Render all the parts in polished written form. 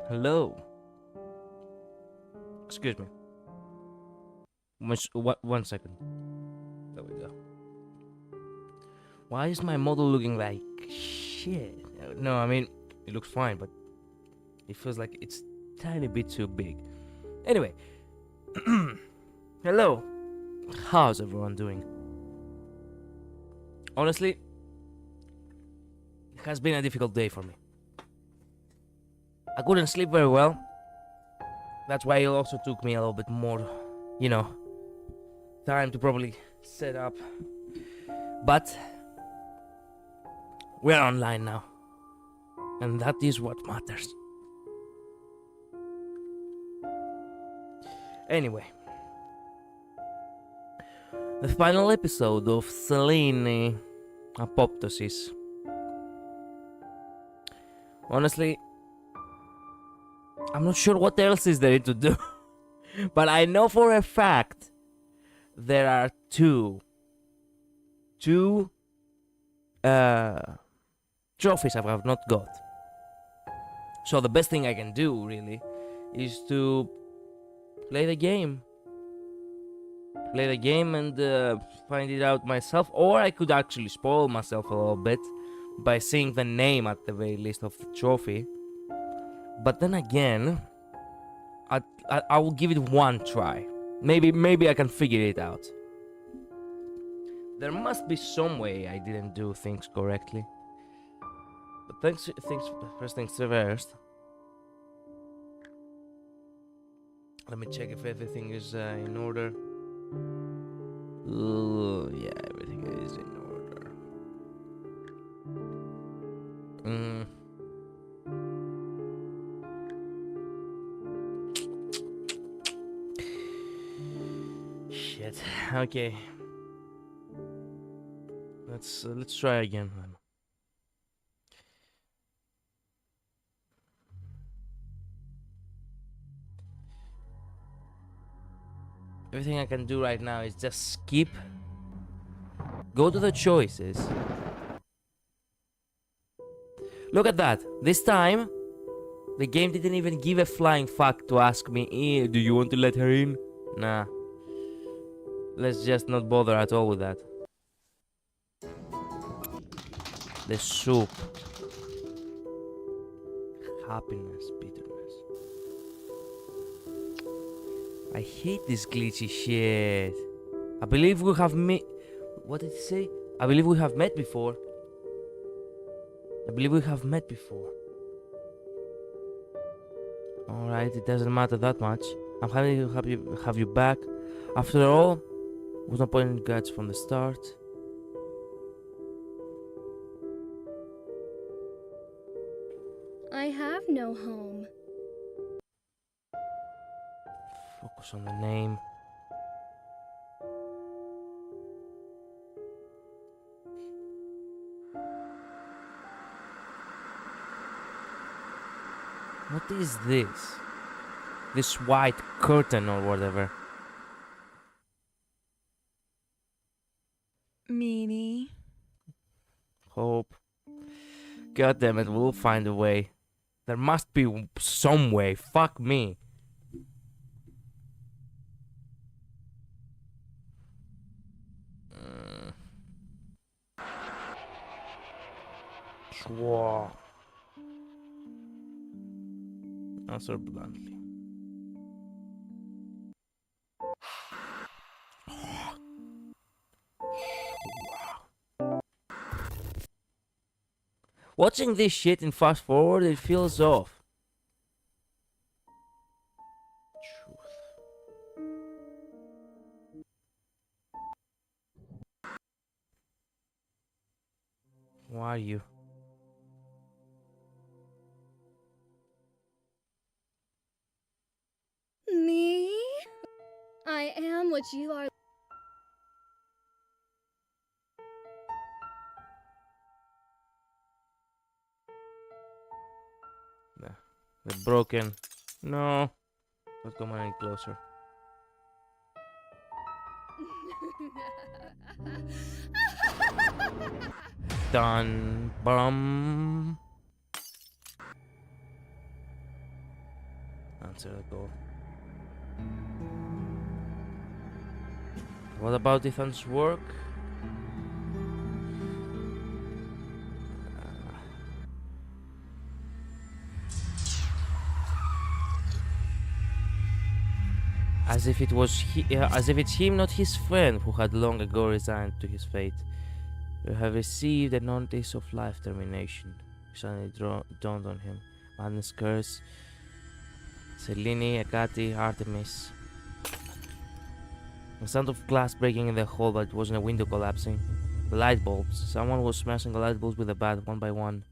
Hello. Excuse me. One second. There we go. Why is my model looking like shit? No, I mean, it looks fine, but it feels like it's a tiny bit too big. Anyway. Hello. How's everyone doing? Honestly, it has been a difficult day for me. I couldn't sleep very well. That's why it also took me a little bit more, time to probably set up. But we're online now. And that is what matters. Anyway. The final episode of SELENE Apoptosis. Honestly, I'm not sure what else is there to do. But I know for a fact there are two trophies I have not got. So the best thing I can do really is to play the game. Play the game and find it out myself, or I could actually spoil myself a little bit by seeing the name at the very least of the trophy. But then again, I will give it one try. Maybe I can figure it out. There must be some way I didn't do things correctly. But first things first. Let me check if everything is in order. Yeah, everything is in order. Shit. Okay. Let's try again. Everything I can do right now is just skip. Go to the choices. Look at that. This time, the game didn't even give a flying fuck to ask me, do you want to let her in? Nah. Let's just not bother at all with that. The soup. Happiness, bitterness. I hate this glitchy shit. I believe we have met. What did he say? I believe we have met before. Alright, it doesn't matter that much. I'm happy to have you back. After all, there was no point in guards from the start. I have no home. Focus on the name. What is this? This white curtain or whatever. Meanie. Hope. God damn it, we'll find a way. There must be some way. Fuck me. Schwa. Answer bluntly. Watching this shit in fast forward, it feels off. Truth. Who are you? Me? I am what you are. They're broken. No. Don't come any closer. Dun bum. Answer the call. What about Ethan's work? As if it's him, not his friend, who had long ago resigned to his fate. You have received a notice of life termination. Suddenly dawned on him. Madness curse. Selene, Akati, Artemis. The sound of glass breaking in the hall, but it wasn't a window collapsing. The light bulbs. Someone was smashing the light bulbs with a bat, one by one.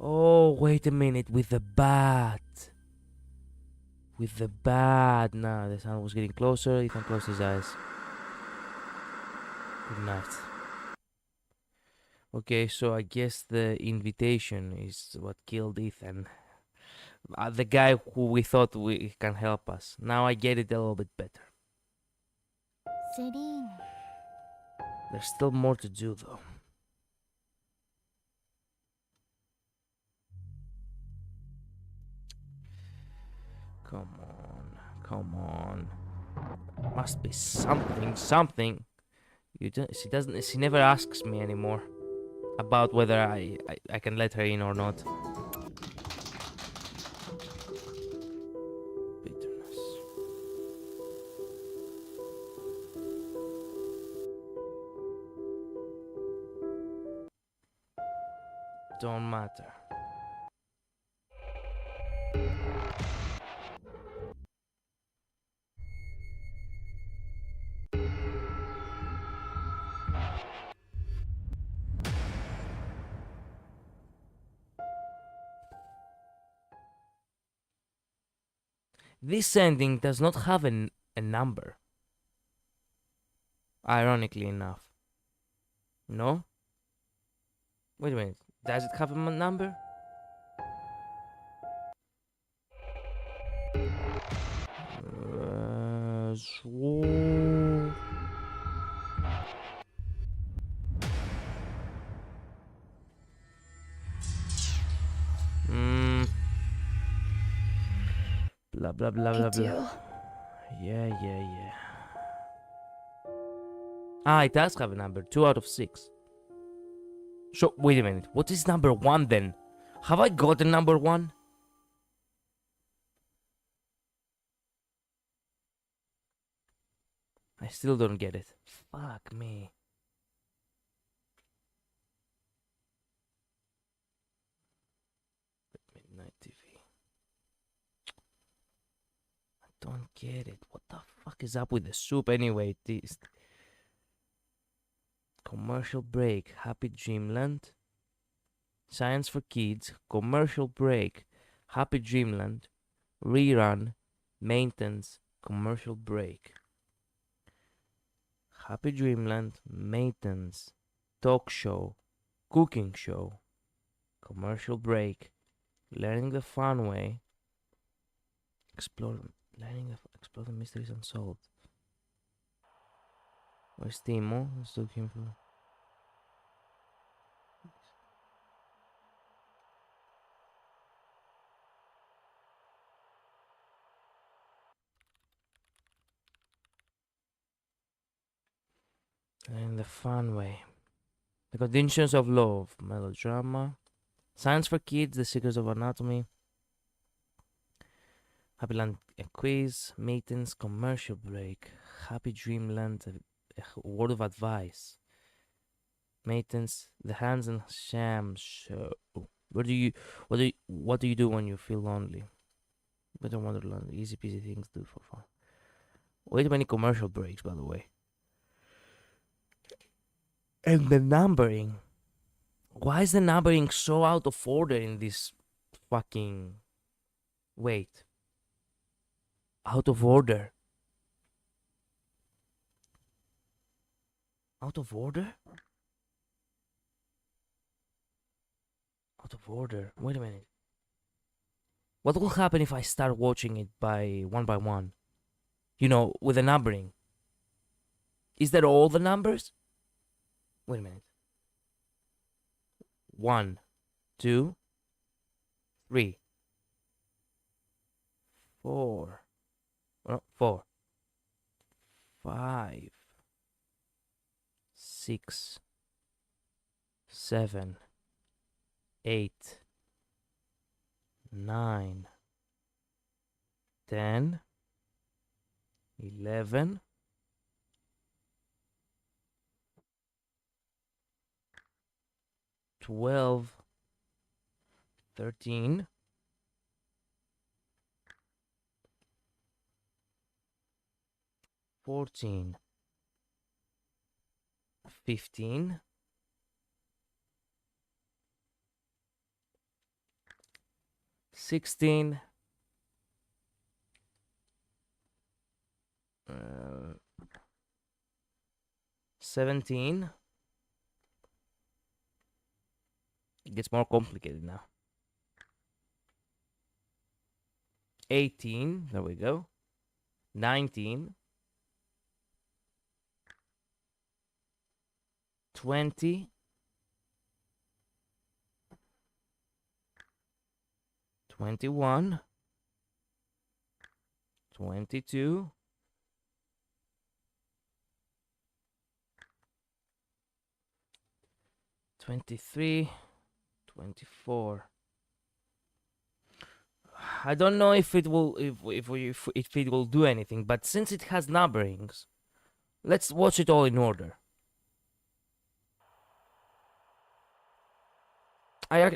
Oh, wait a minute, with the bat. With the bat. Nah, the sound was getting closer. Ethan closed his eyes. Good night. Okay, so I guess the invitation is what killed Ethan. The guy who we thought can help us. Now I get it a little bit better. Selene. There's still more to do, though. Come on. Must be something. She never asks me anymore about whether I can let her in or not. Bitterness. Don't matter. This ending does not have a number. Ironically enough. No? Wait a minute. Does it have a number? Blah blah blah blah blah. Yeah. Ah, it does have a number. 2 out of 6. So, wait a minute. What is number 1 then? Have I got a number 1? I still don't get it. Fuck me. Midnight TV. I don't get it. What the fuck is up with the soup anyway? This commercial break. Happy Dreamland. Science for Kids. Commercial break. Happy Dreamland. Rerun. Maintenance. Commercial break. Happy Dreamland. Maintenance. Talk show. Cooking show. Commercial break. Learning the fun way. Explore the mysteries unsolved. Where's Timo? Let's look him for. Learning the fun way. The conditions of love. Melodrama. Science for Kids. The secrets of anatomy. Happy Land, a quiz. Maintenance. Commercial break. Happy Dreamland. A word of advice. Maintenance. The Hands and Sham show. What do you do when you feel lonely? Better Wonderland. Easy peasy things to do for fun. Way too many commercial breaks, by the way. And the numbering. Why is the numbering so out of order in this fucking... Wait. Out of order? Out of order? Out of order. Wait a minute. What will happen if I start watching it by one? You know, with the numbering. Is that all the numbers? Wait a minute. 1, 2, 3, 4. Oh, 4, 5, 6, 7, 8, 9, 10, 11, 12, 13, 14, 15, 16, 17. It gets more complicated now. 18, there we go. 19, 20, 21, 22, 23, 24. I don't know if it will if it will do anything, but since it has numberings, let's watch it all in order.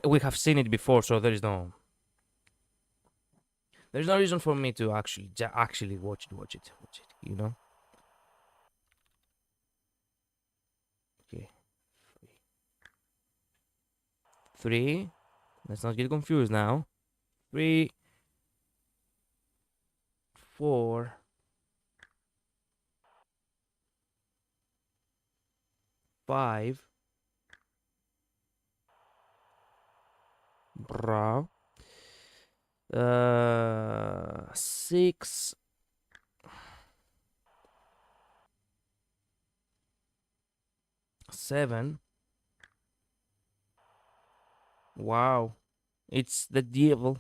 We have seen it before, so there's no reason for me to actually watch it, you know? Okay. 3. Let's not get confused now. 3, 4, 5. Bra. 6, 7. Wow, it's the devil.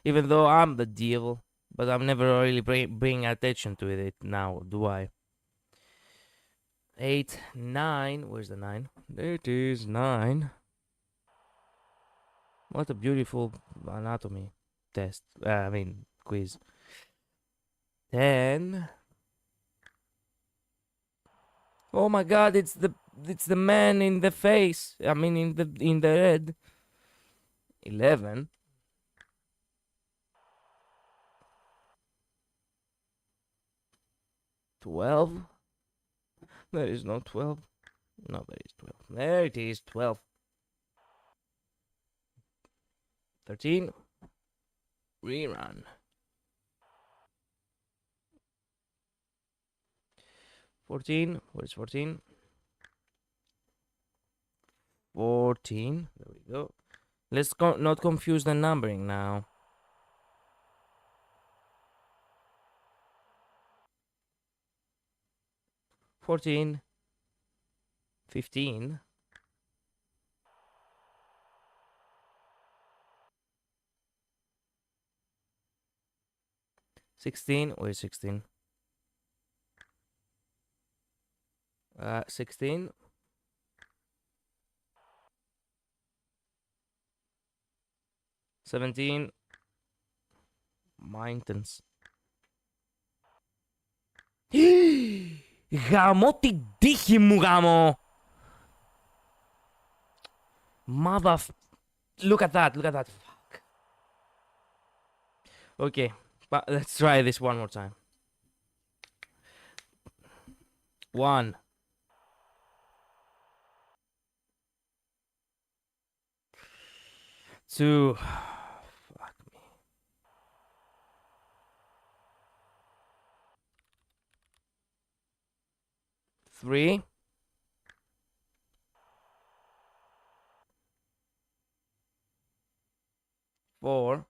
Even though I'm the devil, but I'm never really bring attention to it now, do I? 8, 9. Where's the 9? There it is, 9. What a beautiful anatomy test. I mean, quiz. 10. Oh my God! It's the man in the face. I mean, in the head. 11. 12. There is no 12. No, there is 12. There it is, 12. 13. Rerun. 14. Where's 14? 14. There we go. Let's not confuse the numbering now. 14. 15. 16. Where's 16? 16. 17. Maintenance. Γαμώ την τύχη μου, γαμώ! Mother... Look at that, look at that. Fuck. Okay, but let's try this one more time. 1. 2. Fuck me. 3. 4.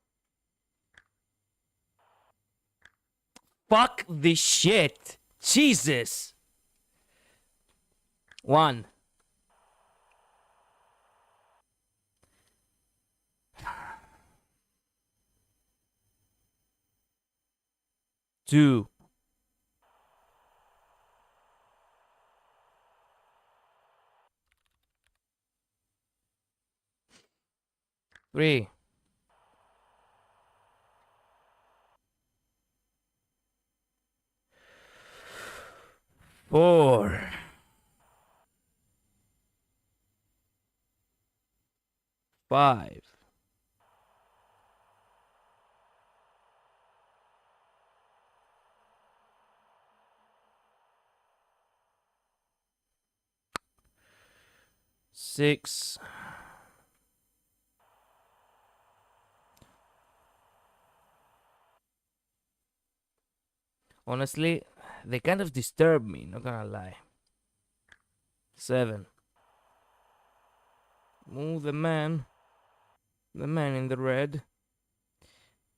Fuck this shit. Jesus. 1. 2. 3. 4. 5. 6. Honestly, they kind of disturb me, not gonna lie. 7. Move the man. The man in the red.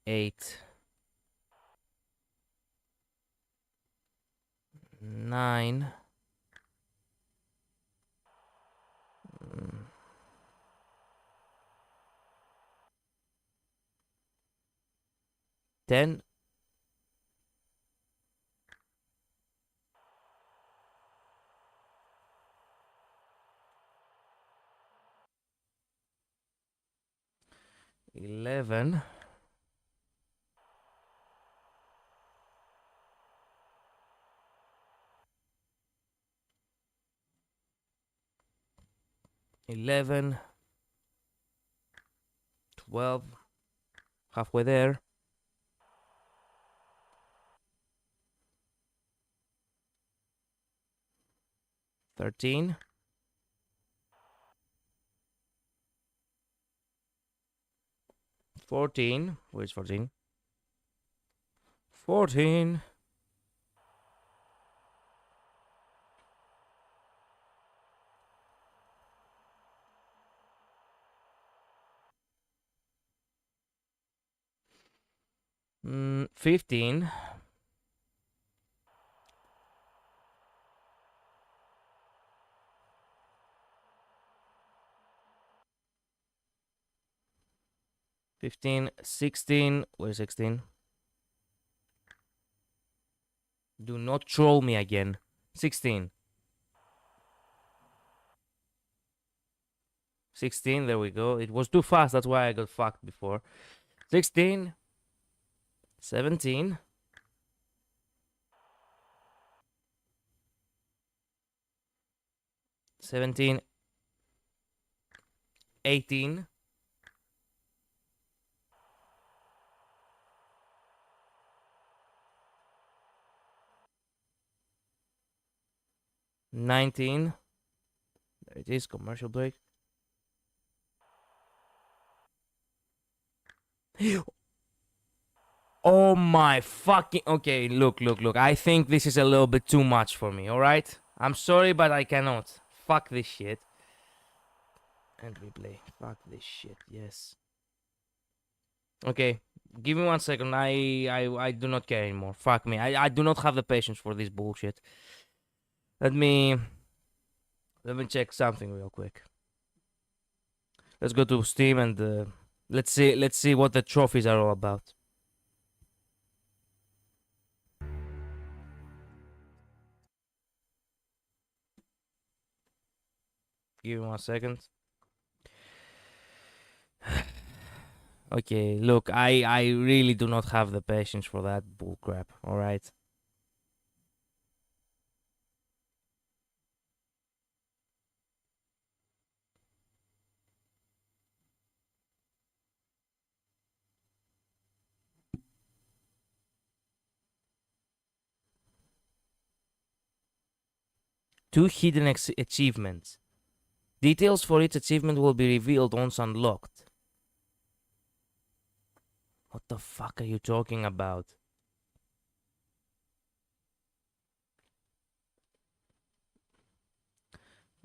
8. 9. 10. 11. 11. 12. Halfway there. 13. 14. Where's 14? 14. 15. 15. 16. Where's 16? Do not troll me again. 16. 16, there we go. It was too fast, that's why I got fucked before. 16. 17. 17. 18. 19. There it is, commercial break. Oh my fucking... Okay, look. I think this is a little bit too much for me, alright? I'm sorry, but I cannot. Fuck this shit. And replay. Fuck this shit, yes. Okay, give me 1 second. I do not care anymore. Fuck me. I do not have the patience for this bullshit. Let me check something real quick. Let's go to Steam and let's see what the trophies are all about. Give me 1 second. Okay, look, I really do not have the patience for that bullcrap, alright? Two hidden achievements. Details for each achievement will be revealed once unlocked. What the fuck are you talking about?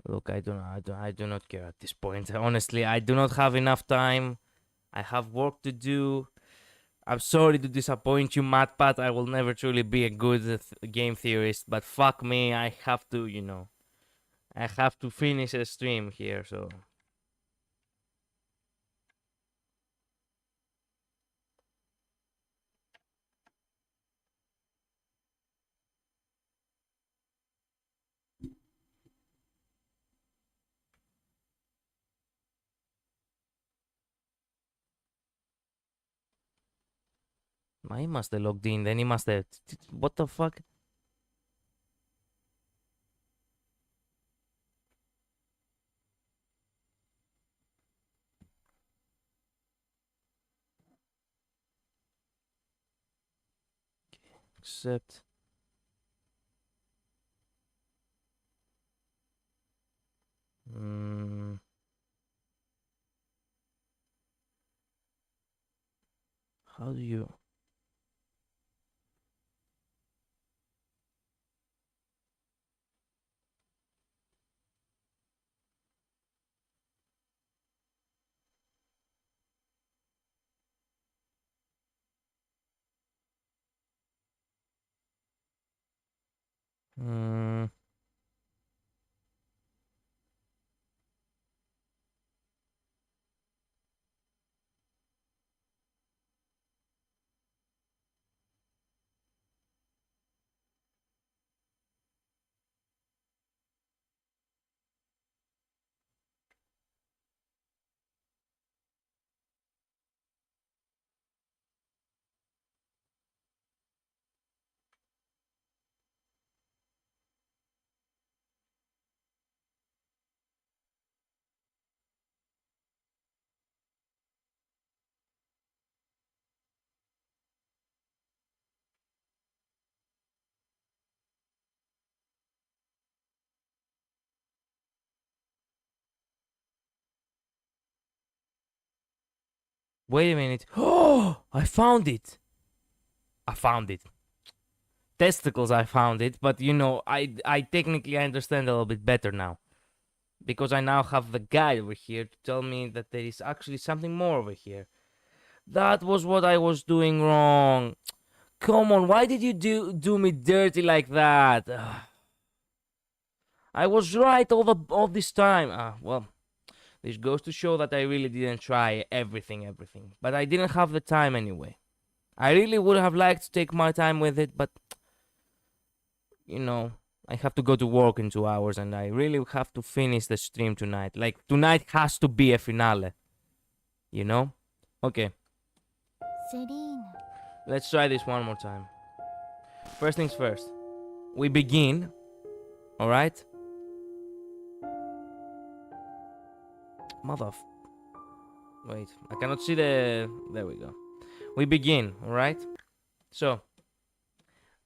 Look, I do not care at this point. Honestly, I do not have enough time. I have work to do. I'm sorry to disappoint you, MatPat. I will never truly be a good game theorist, but fuck me, I have to, you know. I have to finish a stream here, so. He must have logged in, then he must have. What the fuck? Accept. How do you. Wait a minute. Oh, I found it. I found it. Testicles, I found it, but you know, I technically understand a little bit better now. Because I now have the guide over here to tell me that there is actually something more over here. That was what I was doing wrong. Come on, why did you do me dirty like that? I was right all this time. Well, this goes to show that I really didn't try everything. But I didn't have the time anyway. I really would have liked to take my time with it, but you know, I have to go to work in 2 hours and I really have to finish the stream tonight. Like, tonight has to be a finale. You know? Okay. Selene. Let's try this one more time. First things first. We begin. Alright? Wait, I cannot see the. There we go. We begin, alright? So.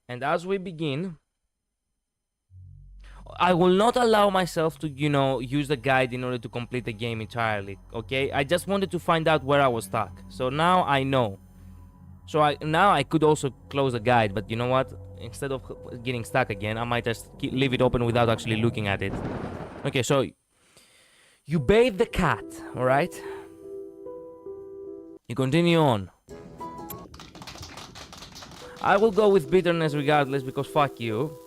And as we begin, I will not allow myself to, you know, use the guide in order to complete the game entirely, okay? I just wanted to find out where I was stuck. So now I know. So now I could also close the guide, but you know what? Instead of getting stuck again, I might just leave it open without actually looking at it. Okay, so you bathe the cat, alright? You continue on. I will go with bitterness regardless because fuck you.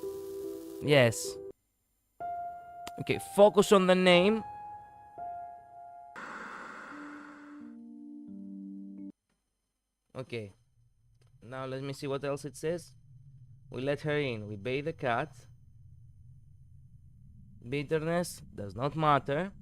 Yes. Okay, focus on the name. Okay. Now let me see what else it says. We let her in. We bathe the cat. Bitterness does not matter.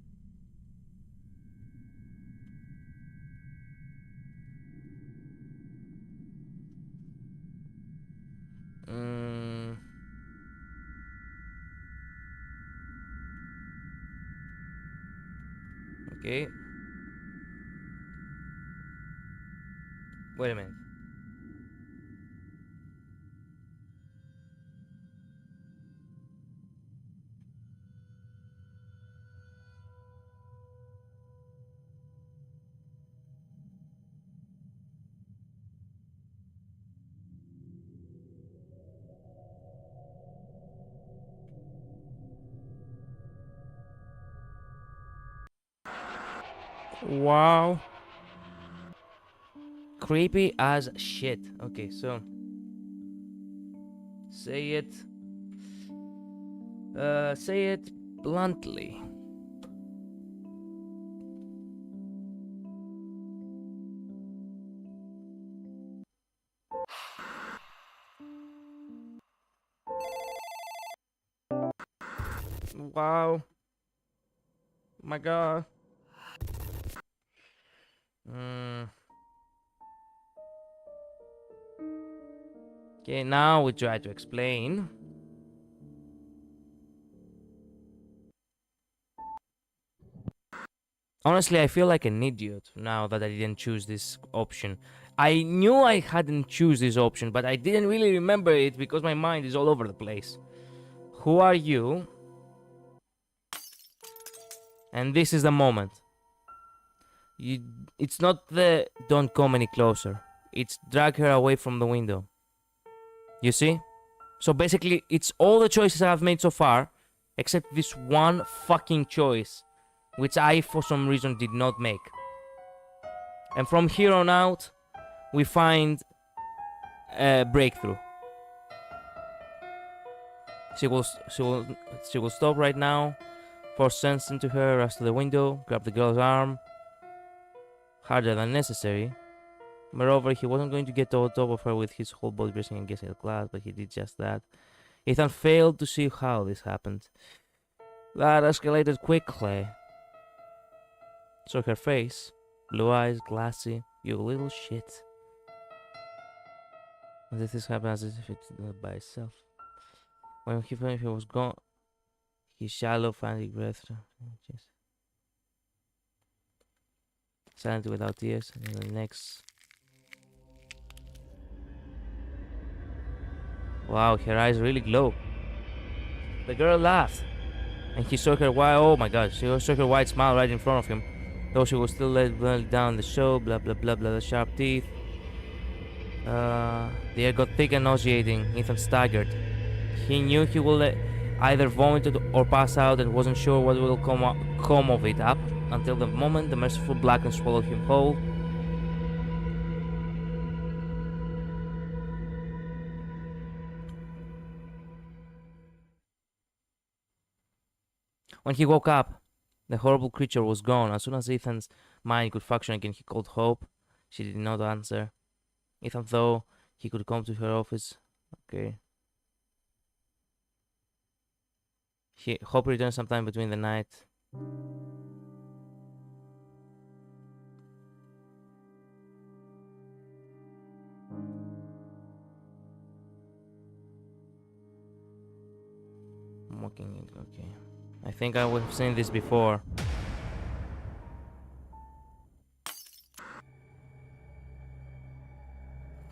Okay. Wait a minute. Wow. Creepy as shit. Okay, so say it. Say it bluntly. Wow. My god. Okay, now we try to explain. Honestly, I feel like an idiot now that I didn't choose this option. I knew I hadn't choose this option, but I didn't really remember it because my mind is all over the place. Who are you? And this is the moment. It's not the don't come any closer. It's drag her away from the window. You see? So basically, it's all the choices I've made so far, except this one fucking choice, which I, for some reason, did not make. And from here on out, we find a breakthrough. She will stop right now, force sense into her, rush to the window, grab the girl's arm, harder than necessary. Moreover, he wasn't going to get on top of her with his whole body pressing against her glass, but he did just that. Ethan failed to see how this happened. That escalated quickly. Saw her face, blue eyes, glassy, you little shit. As if this happened as if it did by itself. When he found he was gone, he shallow, frantic breath. Silent without tears, and the next. Wow, her eyes really glow. The girl laughed, and he saw her wide. Oh my god, she saw her wide smile right in front of him. Though she was still let down the show, blah blah blah blah, the sharp teeth. The air got thick and nauseating. Ethan staggered. He knew he would either vomit or pass out and wasn't sure what will come of it up until the moment the merciful blackness swallowed him whole. When he woke up, the horrible creature was gone. As soon as Ethan's mind could function again, he called Hope. She did not answer. Ethan thought he could come to her office. Okay. Hope returned sometime between the night. Mocking it, okay. I think I would have seen this before.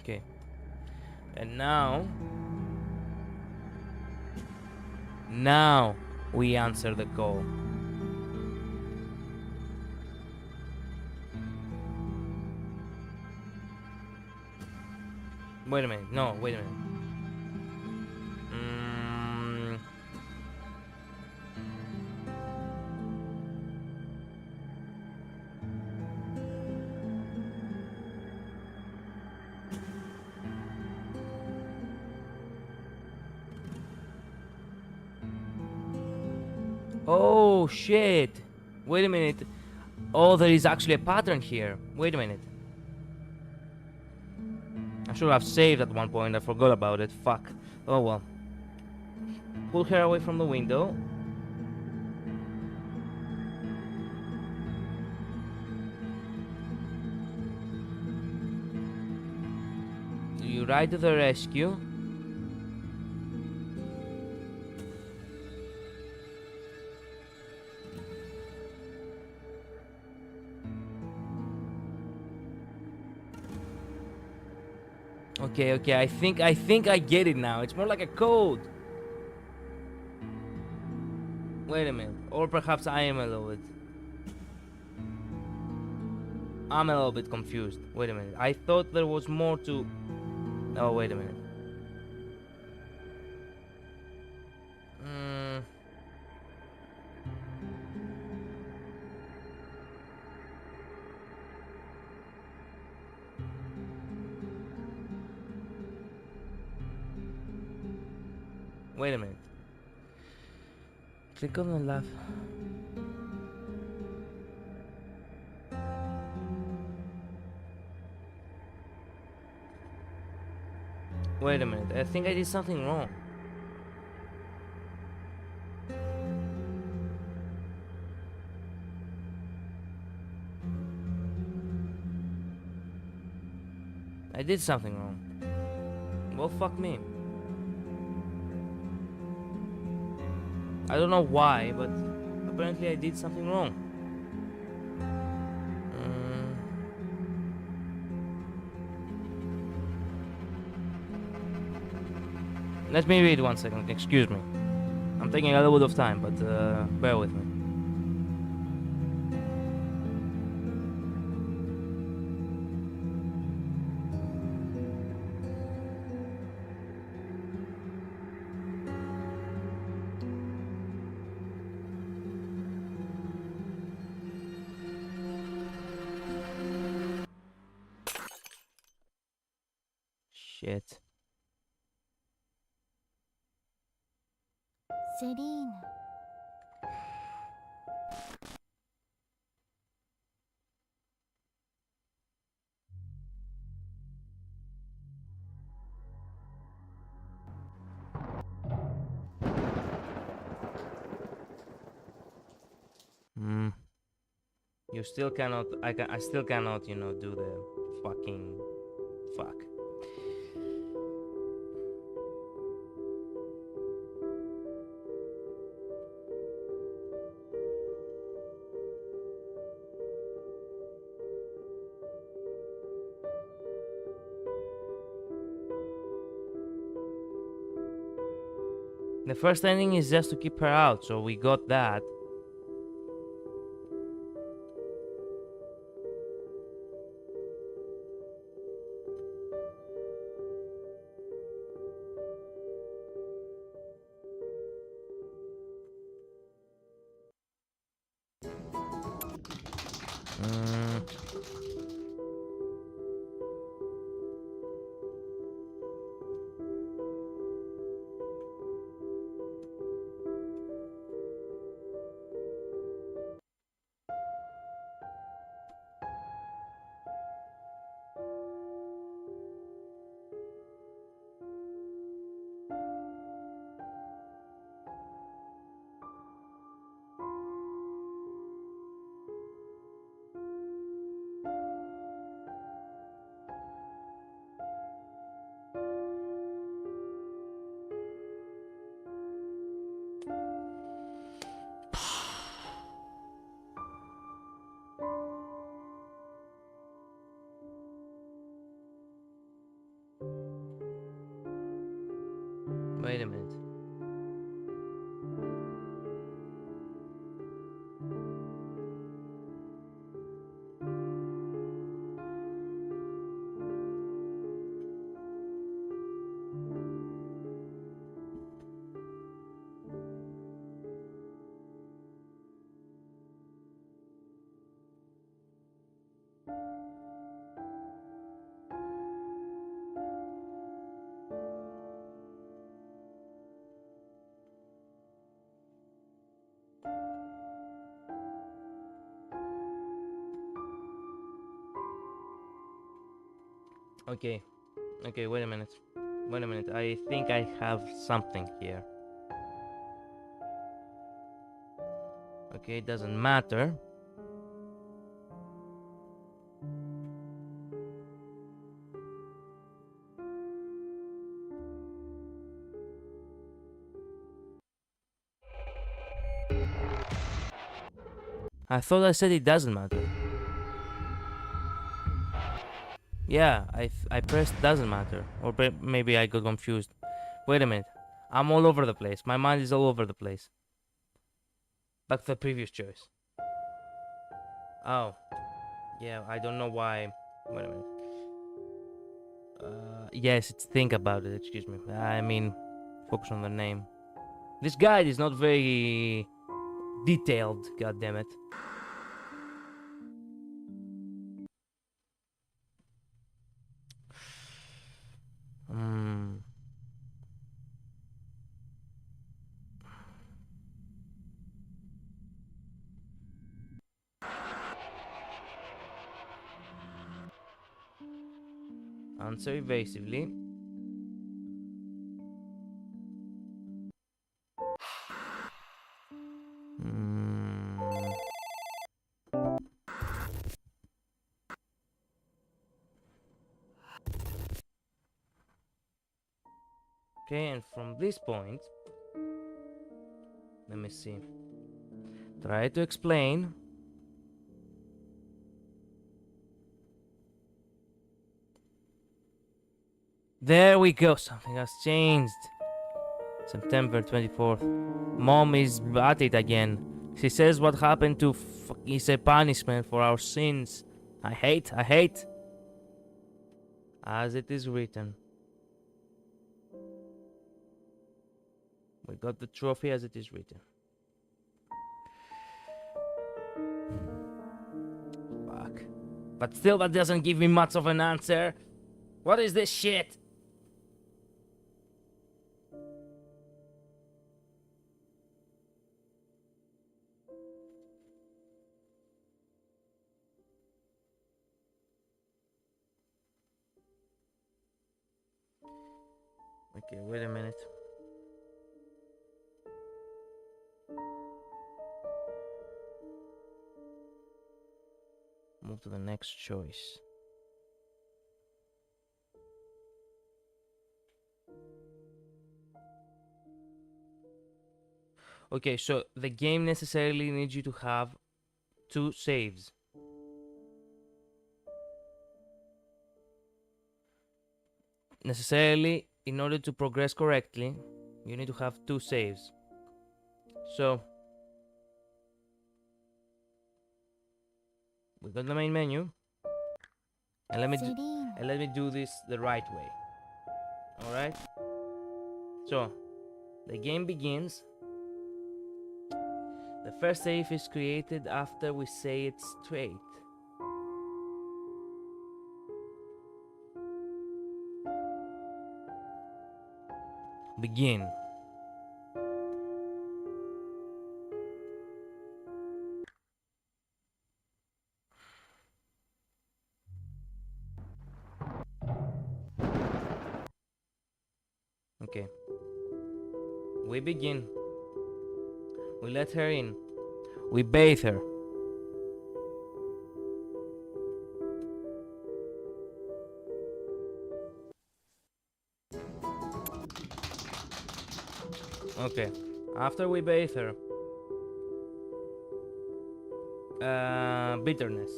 Okay. And now we answer the call. Wait a minute. No, wait a minute. Oh shit. Wait a minute. Oh, there is actually a pattern here. Wait a minute. I should have saved at one point. I forgot about it. Fuck. Oh well. Pull her away from the window. You ride to the rescue. Okay, I think I get it now. It's more like a code. Wait a minute. Or perhaps I am a little bit. I'm a little bit confused. Wait a minute. I thought there was more to... Oh, wait a minute. Wait a minute. Click on the left. Wait a minute, I think I did something wrong. I did something wrong. Well, fuck me. I don't know why, but apparently I did something wrong. Let me read 1 second, excuse me. I'm taking a little bit of time, but bear with me. Shit. Selene. Hmm. You still cannot. I still cannot. You know, do the fucking fuck. The first ending is just to keep her out, so we got that. Wait a minute. Okay. Okay, wait a minute. Wait a minute. I think I have something here. Okay, it doesn't matter. I thought I said it doesn't matter. Yeah, I pressed doesn't matter. Or maybe I got confused. Wait a minute. I'm all over the place. My mind is all over the place. Back to the previous choice. Oh. Yeah, I don't know why. Wait a minute. Yes, it's think about it. Excuse me. I mean, focus on the name. This guide is not very detailed. God damn it. Hmm. Answer evasively. Okay, and from this point, let me see. Try to explain. There we go. Something has changed. September 24th. Mom is at it again. She says what happened to is a punishment for our sins. I hate. As it is written. We got the trophy as it is written. Fuck. But still, that doesn't give me much of an answer. What is this shit? Okay, wait a minute. Move to the next choice. Okay, so the game necessarily needs you to have 2 saves. Necessarily, in order to progress correctly, you need to have 2 saves. So, we got the main menu, and let me do this the right way. All right. So, the game begins. The first save is created after we say it straight. Begin. Okay. We begin. We let her in. We bathe her. Okay. After we bathe her, bitterness.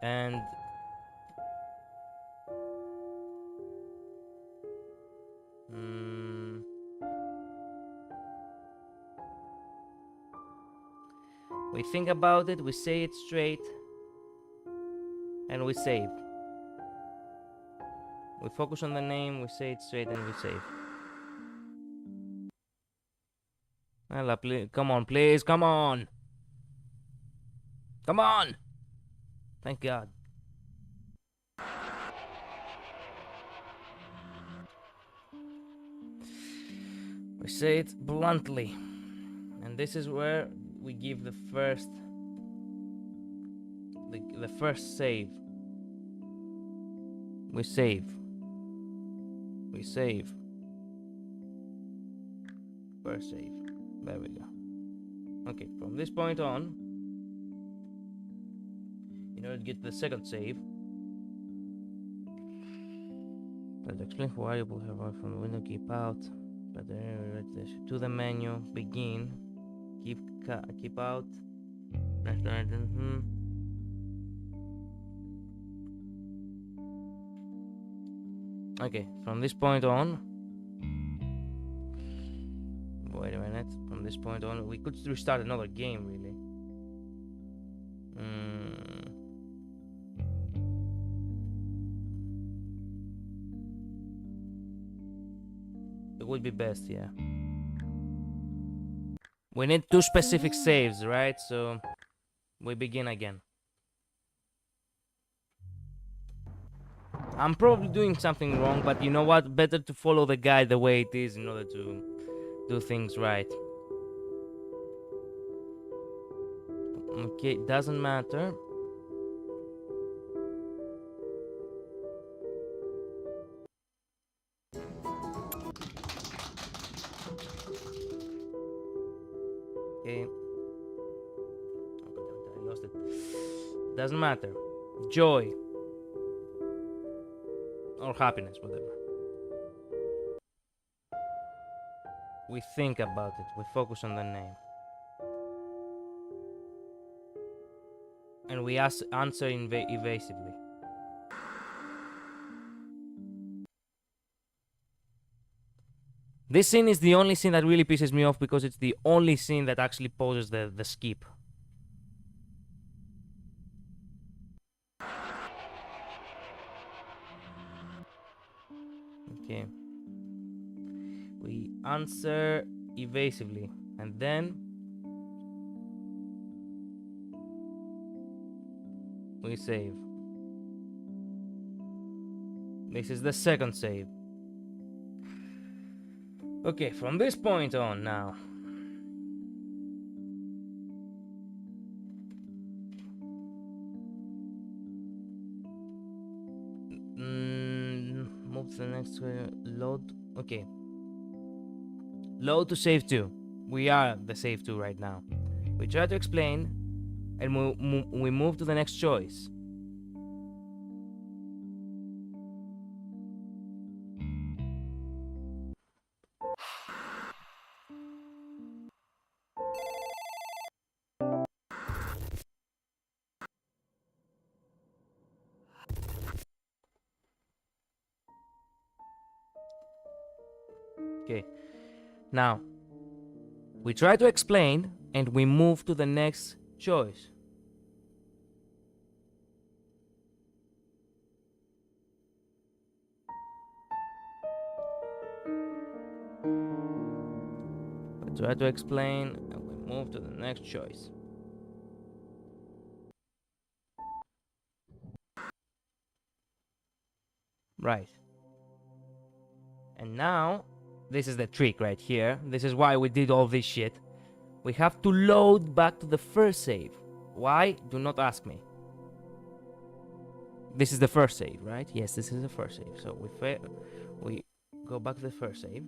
And we think about it, we say it straight, and we save. We focus on the name, we say it straight, and we save. Ella, please, come on, please, come on! Come on! Thank God. We say it bluntly. And this is where we give the first save. We save. We save. First save. There we go. Okay, from this point on, in order to get the second save, let's explain who variable have from the window, keep out, but to the menu, begin, keep out, Okay, from this point on, wait a minute, from this point on, we could restart another game, really. It would be best, yeah. We need 2 specific saves, right? So, we begin again. I'm probably doing something wrong, but you know what? Better to follow the guide the way it is in order to do things right. Okay, doesn't matter. Okay. Oh, God, I lost it. Doesn't matter. Joy. Or happiness, whatever. We think about it. We focus on the name. And we answer evasively. This scene is the only scene that really pisses me off because it's the only scene that actually poses the skip. Okay. We answer evasively. And then we save. This is the second save. Okay, from this point on now. Move to the next load. Okay. Load to save 2. We are the save 2 right now. We try to explain and we move to the next choice. Okay. Now, we try to explain and we move to the next choice. We try to explain and we move to the next choice. Right. And now, this is the trick right here. This is why we did all this shit. We have to load back to the first save. Why? Do not ask me. This is the first save, right? Yes, this is the first save. So we go back to the first save.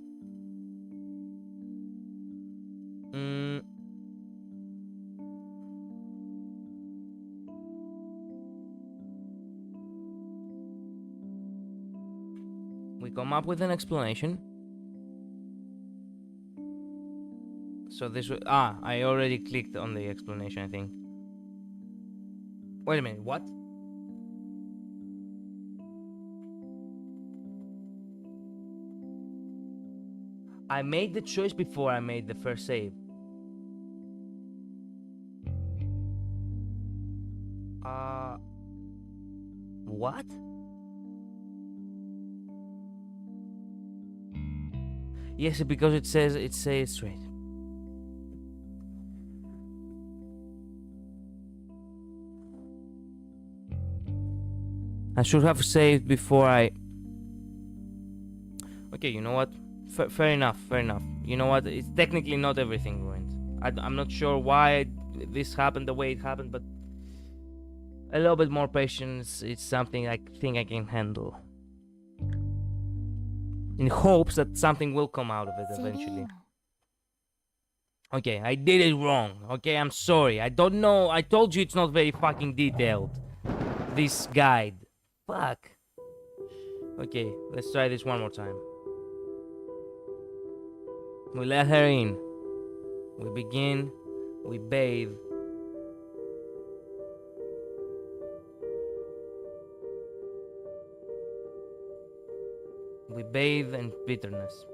We come up with an explanation. So this I already clicked on the explanation, I think. Wait a minute, what? I made the choice before I made the first save. What? Yes, because it says straight. I should have saved before I... Okay, you know what? Fair enough, fair enough. You know what? It's technically not everything ruined. I'm not sure why this happened the way it happened, but a little bit more patience is something I think I can handle. In hopes that something will come out of it eventually. Okay, I did it wrong. Okay, I'm sorry. I don't know. I told you it's not very fucking detailed. This guide. Fuck. Okay, let's try this one more time. We let her in. We begin. We bathe. We bathe in bitterness.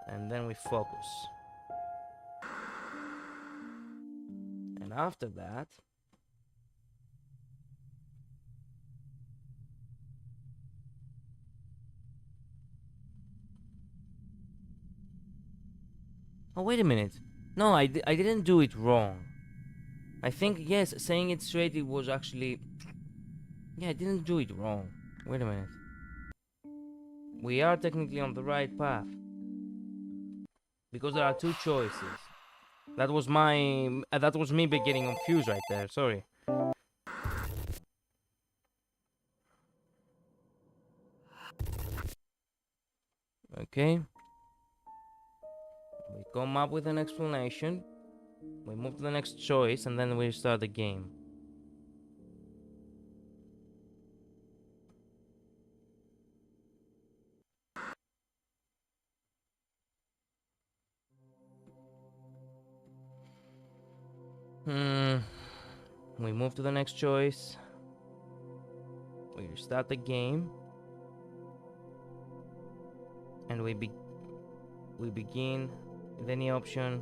And then we focus. And after that, oh, wait a minute. No, I didn't do it wrong. I think, yes, saying it straight, it was actually... Yeah, I didn't do it wrong. Wait a minute. We are technically on the right path. Because there are two choices. That was me getting confused right there. Sorry. Okay. We come up with an explanation. We move to the next choice, and then we start the game. We move to the next choice. We start the game, and we begin with any option.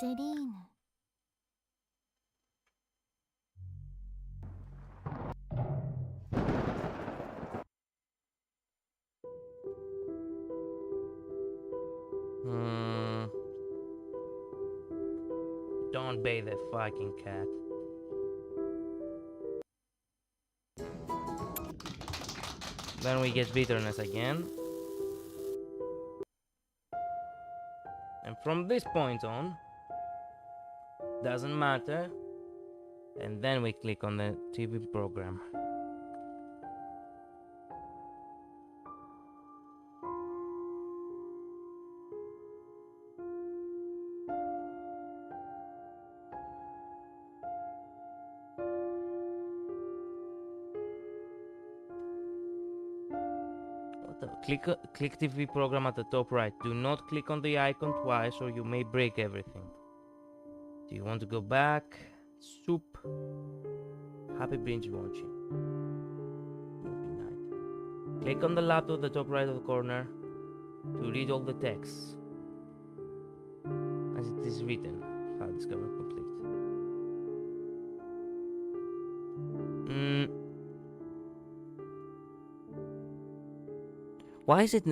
Selene. Don't bathe the fucking cat. Then we get bitterness again. And from this point on, doesn't matter. And then we click on the TV program. Click TV program at the top right. Do not click on the icon twice or you may break everything. Do you want to go back? Soup. Happy binge watching. Movie night. Click on the laptop at the top right of the corner to read all the text as it is written. File discovery complete. Why is it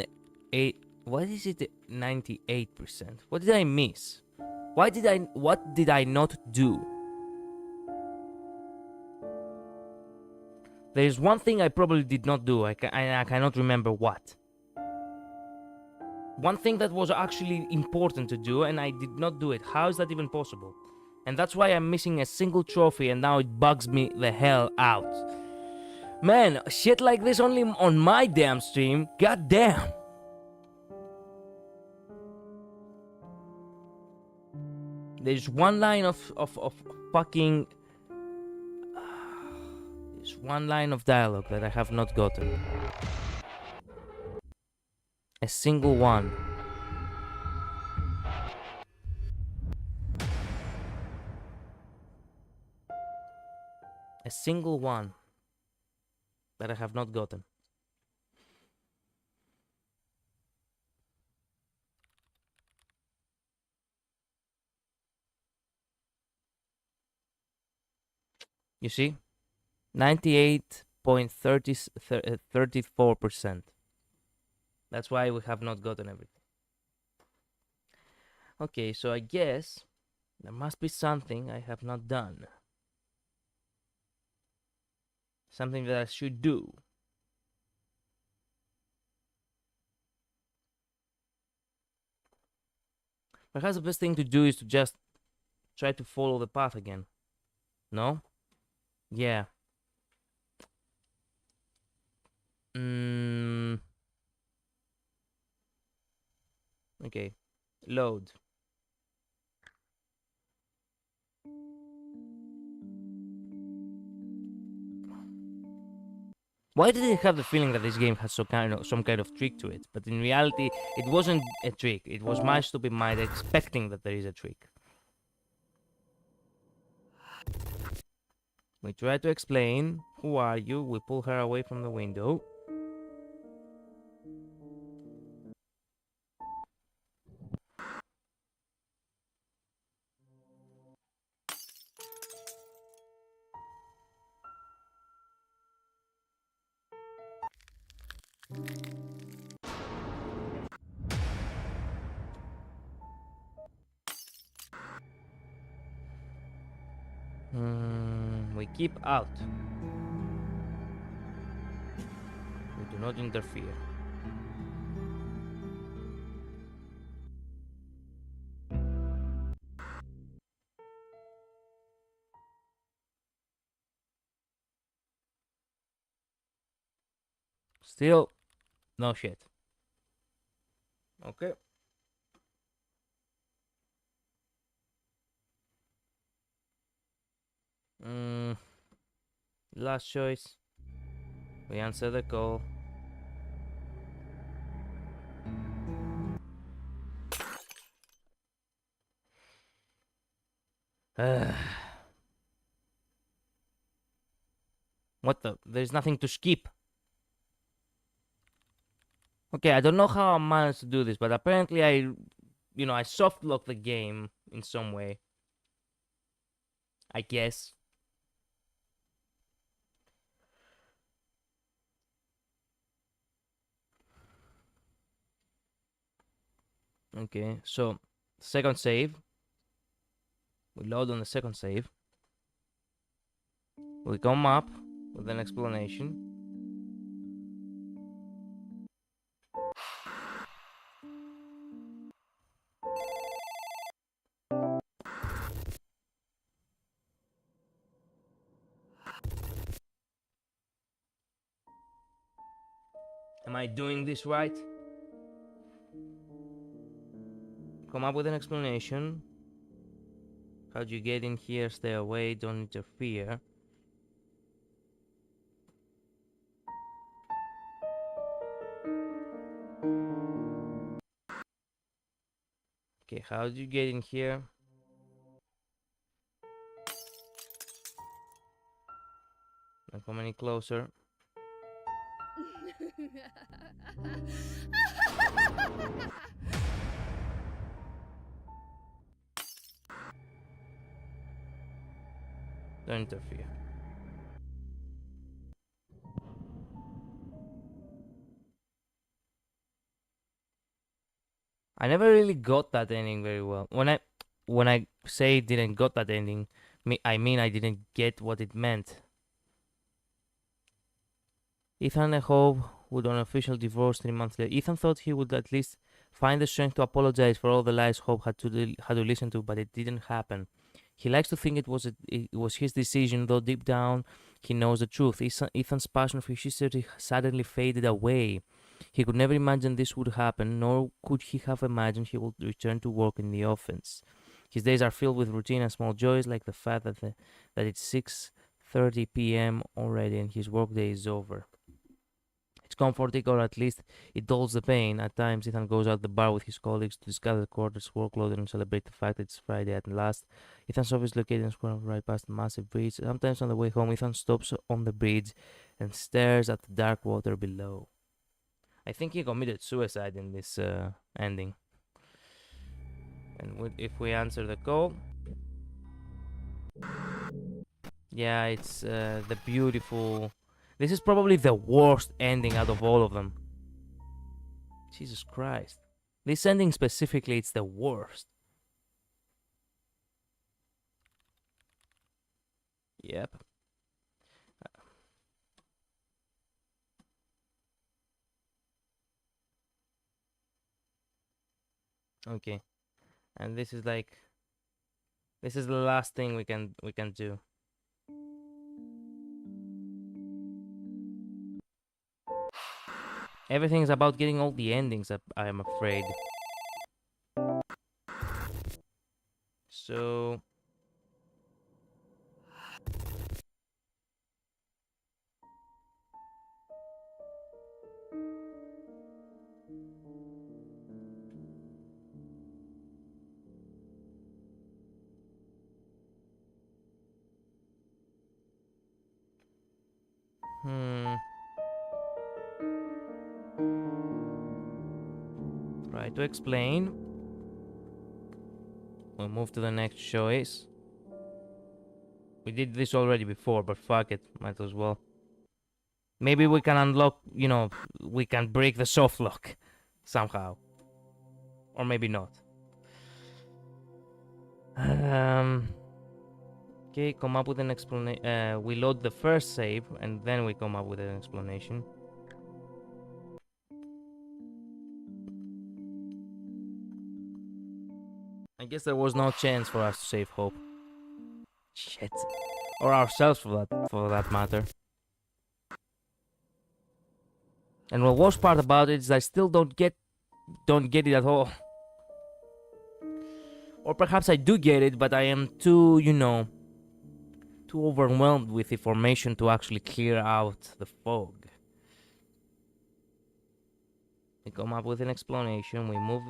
Why is it 98%? What did I miss? What did I not do? There is one thing I probably did not do. I cannot remember what. One thing that was actually important to do and I did not do it. How is that even possible? And that's why I'm missing a single trophy and now it bugs me the hell out. Man, shit like this only on my damn stream. God damn. There's one line of fucking... There's one line of dialogue that I have not gotten. A single one. A single one that I have not gotten. You see? 98.34%. That's why we have not gotten everything. Okay, so I guess there must be something I have not done. Something that I should do. Perhaps the best thing to do is to just try to follow the path again. No? Yeah. Okay. Load. Why did I have the feeling that this game has some kind of trick to it? But in reality, it wasn't a trick. It was my stupid mind expecting that there is a trick. We try to explain. Who are you? We pull her away from the window. We keep out. We do not interfere. Still, no shit. Okay. Mm, Last choice. We answer the call. What the? There's nothing to skip. Okay, I don't know how I managed to do this, but apparently I soft locked the game in some way. I guess. Okay, so second save. We load on the second save. We come up with an explanation. Am I doing this right? Come up with an explanation. How'd you get in here? Stay away, don't interfere. Okay, how'd you get in here? Don't come any closer. Don't interfere. I never really got that ending very well. When I say didn't got that ending, I mean I didn't get what it meant. Ethan and Hope would on official divorce 3 months later. Ethan thought he would at least find the strength to apologize for all the lies Hope had to listen to, but it didn't happen. He likes to think it was his decision, though deep down he knows the truth. Ethan's passion for his history suddenly faded away. He could never imagine this would happen, nor could he have imagined he would return to work in the office. His days are filled with routine and small joys, like the fact that it's 6:30 p.m. already and his workday is over. It's comforting, or at least it dulls the pain. At times, Ethan goes out the bar with his colleagues to discuss the quarter's workload and celebrate the fact that it's Friday at last. Ethan's office is located in a square right past a massive bridge. Sometimes on the way home, Ethan stops on the bridge and stares at the dark water below. I think he committed suicide in this ending. And if we answer the call, yeah, it's the beautiful. This is probably the worst ending out of all of them. Jesus Christ. This ending specifically, it's the worst. Yep. Okay. And this is the last thing we can do. Everything is about getting all the endings, I am afraid. So try to explain. We'll move to the next choice. We did this already before, but fuck it, might as well. Maybe we can unlock, we can break the soft lock somehow. Or maybe not. Okay, come up with an explanation. We load the first save and then we come up with an explanation. I guess there was no chance for us to save Hope. Shit. Or ourselves for that matter. And the worst part about it is I still don't get it at all. Or perhaps I do get it, but I am too, you know, too overwhelmed with information to actually clear out the fog. We come up with an explanation, we move...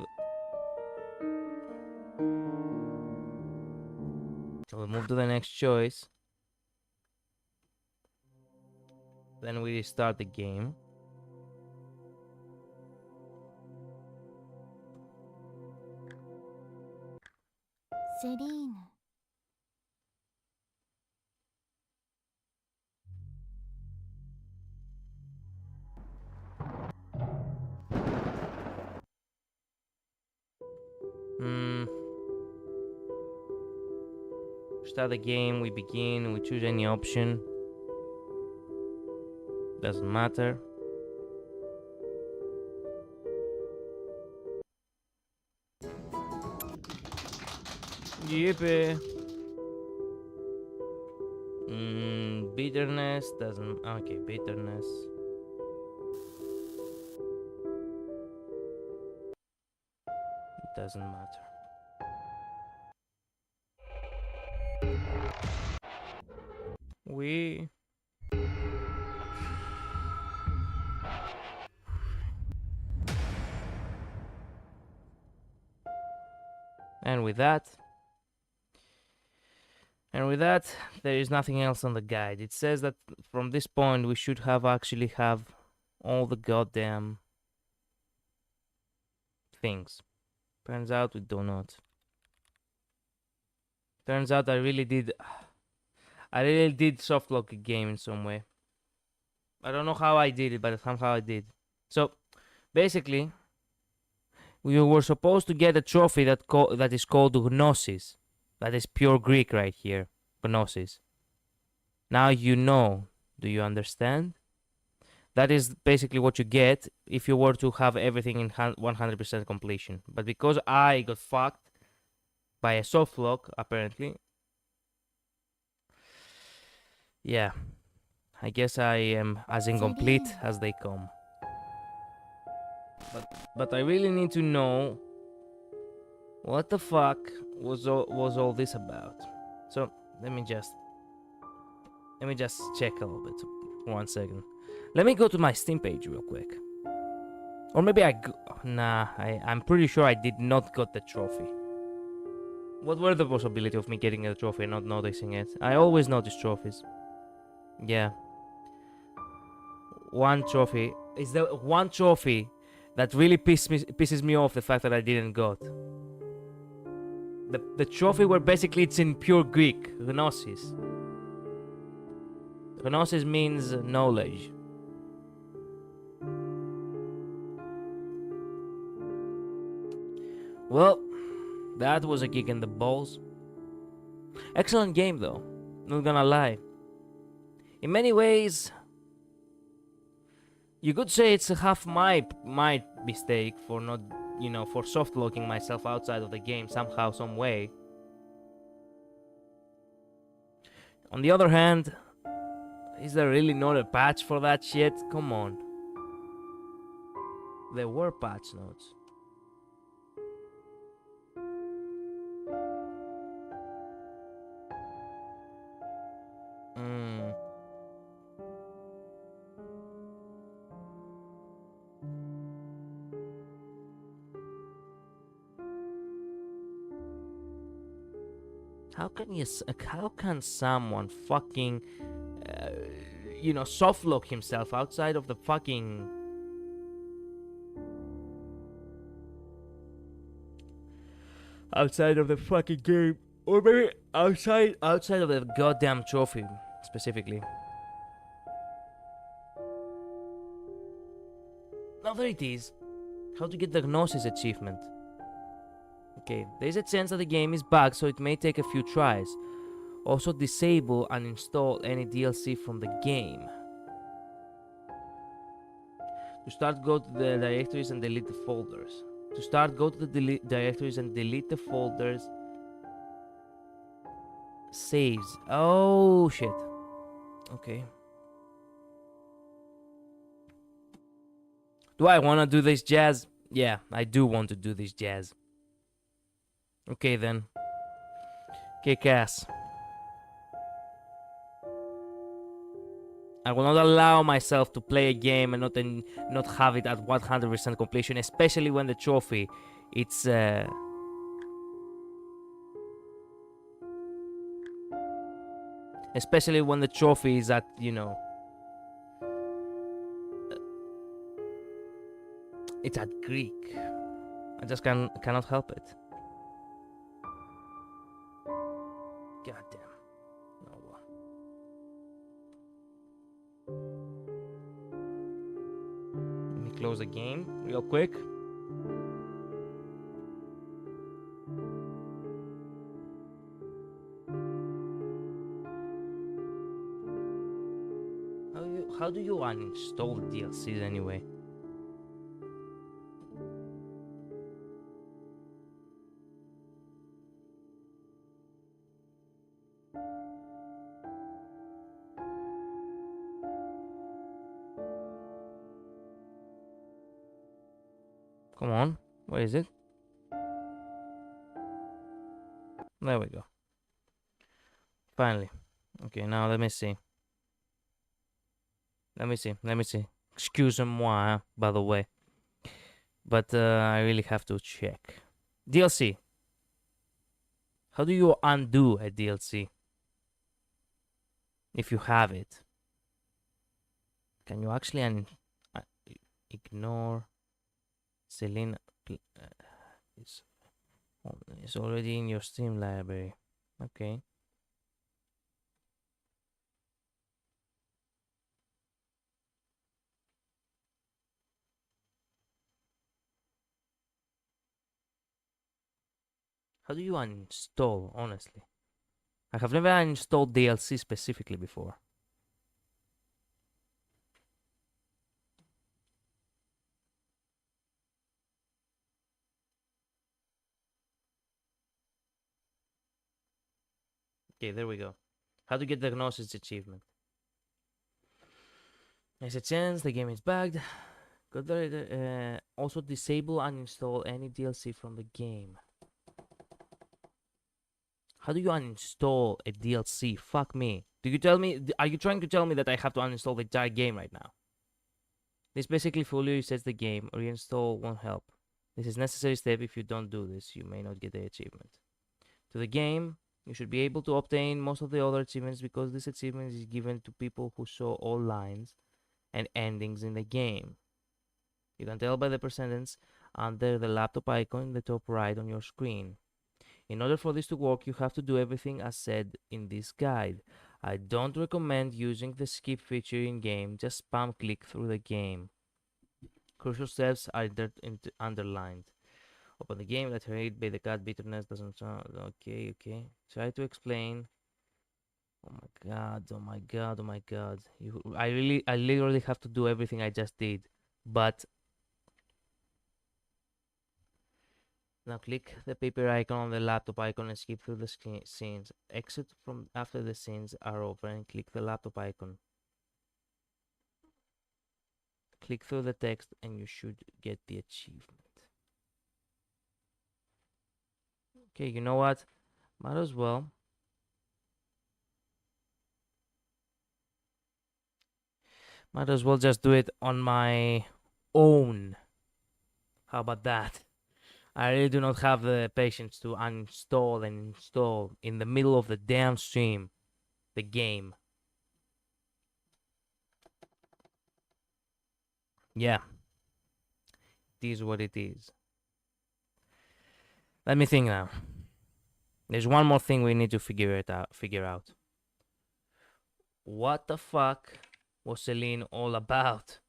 So we move to the next choice. Then we restart the game. SELENE. Start the game, we begin, we choose any option. Doesn't matter. Yippee. Bitterness doesn't... Okay, bitterness. Doesn't matter. We... And with that, there is nothing else on the guide. It says that from this point we should actually have all the goddamn things. Turns out we do not. Turns out I really did softlock a game in some way. I don't know how I did it, but somehow I did. So, basically, we were supposed to get a trophy that is called Gnosis. That is pure Greek right here. Gnosis. Now you know. Do you understand? That is basically what you get if you were to have everything in 100% completion. But because I got fucked by a softlock, apparently. Yeah. I guess I am as incomplete as they come. But I really need to know what the fuck was all this about. So let me just check a little bit. 1 second. Let me go to my Steam page real quick. Or maybe I'm pretty sure I did not get the trophy. What were the possibility of me getting a trophy and not noticing it? I always notice trophies. Yeah. One trophy. Is the one trophy that really pisses me off, the fact that I didn't got. The trophy where basically it's in pure Greek, Gnosis. Gnosis means knowledge. Well, that was a kick in the balls. Excellent game though, not gonna lie. In many ways, you could say it's half my mistake for not, for soft locking myself outside of the game somehow, some way. On the other hand, is there really not a patch for that shit? Come on. There were patch notes. How can someone fucking, softlock himself outside of the fucking... outside of the fucking game, or maybe outside of the goddamn trophy, specifically. Now there it is. How to get the Gnosis achievement. Okay, there's a chance that the game is bugged, so it may take a few tries. Also disable and install any DLC from the game. To start, go to the directories and delete the folders. To start, go to the directories and delete the folders. Saves. Oh, shit. Okay. Do I want to do this, Jazz? Yeah, I do want to do this, Jazz. Okay, then. Kick ass. I will not allow myself to play a game and not have it at 100% completion, especially when the trophy, it's especially when the trophy is at, you know, it's at Greek. I just cannot help it. God damn. No. Let me close the game real quick. How do you uninstall the DLCs anyway? Come on, where is it? There we go. Finally. Okay, now let me see. Let me see. Excuse-moi, by the way. But I really have to check. DLC. How do you undo a DLC? If you have it. Can you actually ignore Selene? It's already in your Steam library. Okay. How do you uninstall, honestly? I have never uninstalled DLC specifically before. Okay, there we go. How to get the Gnosis achievement. There's a chance the game is bugged. Also disable and install any DLC from the game. How do you uninstall a DLC? Fuck me. Do you tell me? Are you trying to tell me that I have to uninstall the entire game right now? This basically fully resets the game. Reinstall won't help. This is a necessary step. If you don't do this, you may not get the achievement. To the game, you should be able to obtain most of the other achievements because this achievement is given to people who saw all lines and endings in the game. You can tell by the percentage under the laptop icon in the top right on your screen. In order for this to work, you have to do everything as said in this guide. I don't recommend using the skip feature in game, just spam click through the game. Crucial steps are underlined. Open the game, let her read by the cat bitterness doesn't sound okay. Try to explain. Oh my god, oh my god, oh my god. I literally have to do everything I just did. But now click the paper icon on the laptop icon and skip through the scenes. Exit from after the scenes are over and click the laptop icon. Click through the text and you should get the achievement. Okay, you know what? Might as well. Might as well just do it on my own. How about that? I really do not have the patience to uninstall and install in the middle of the damn stream the game. Yeah. It is what it is. Let me think now. There's one more thing we need to figure out. What the fuck was Selene all about?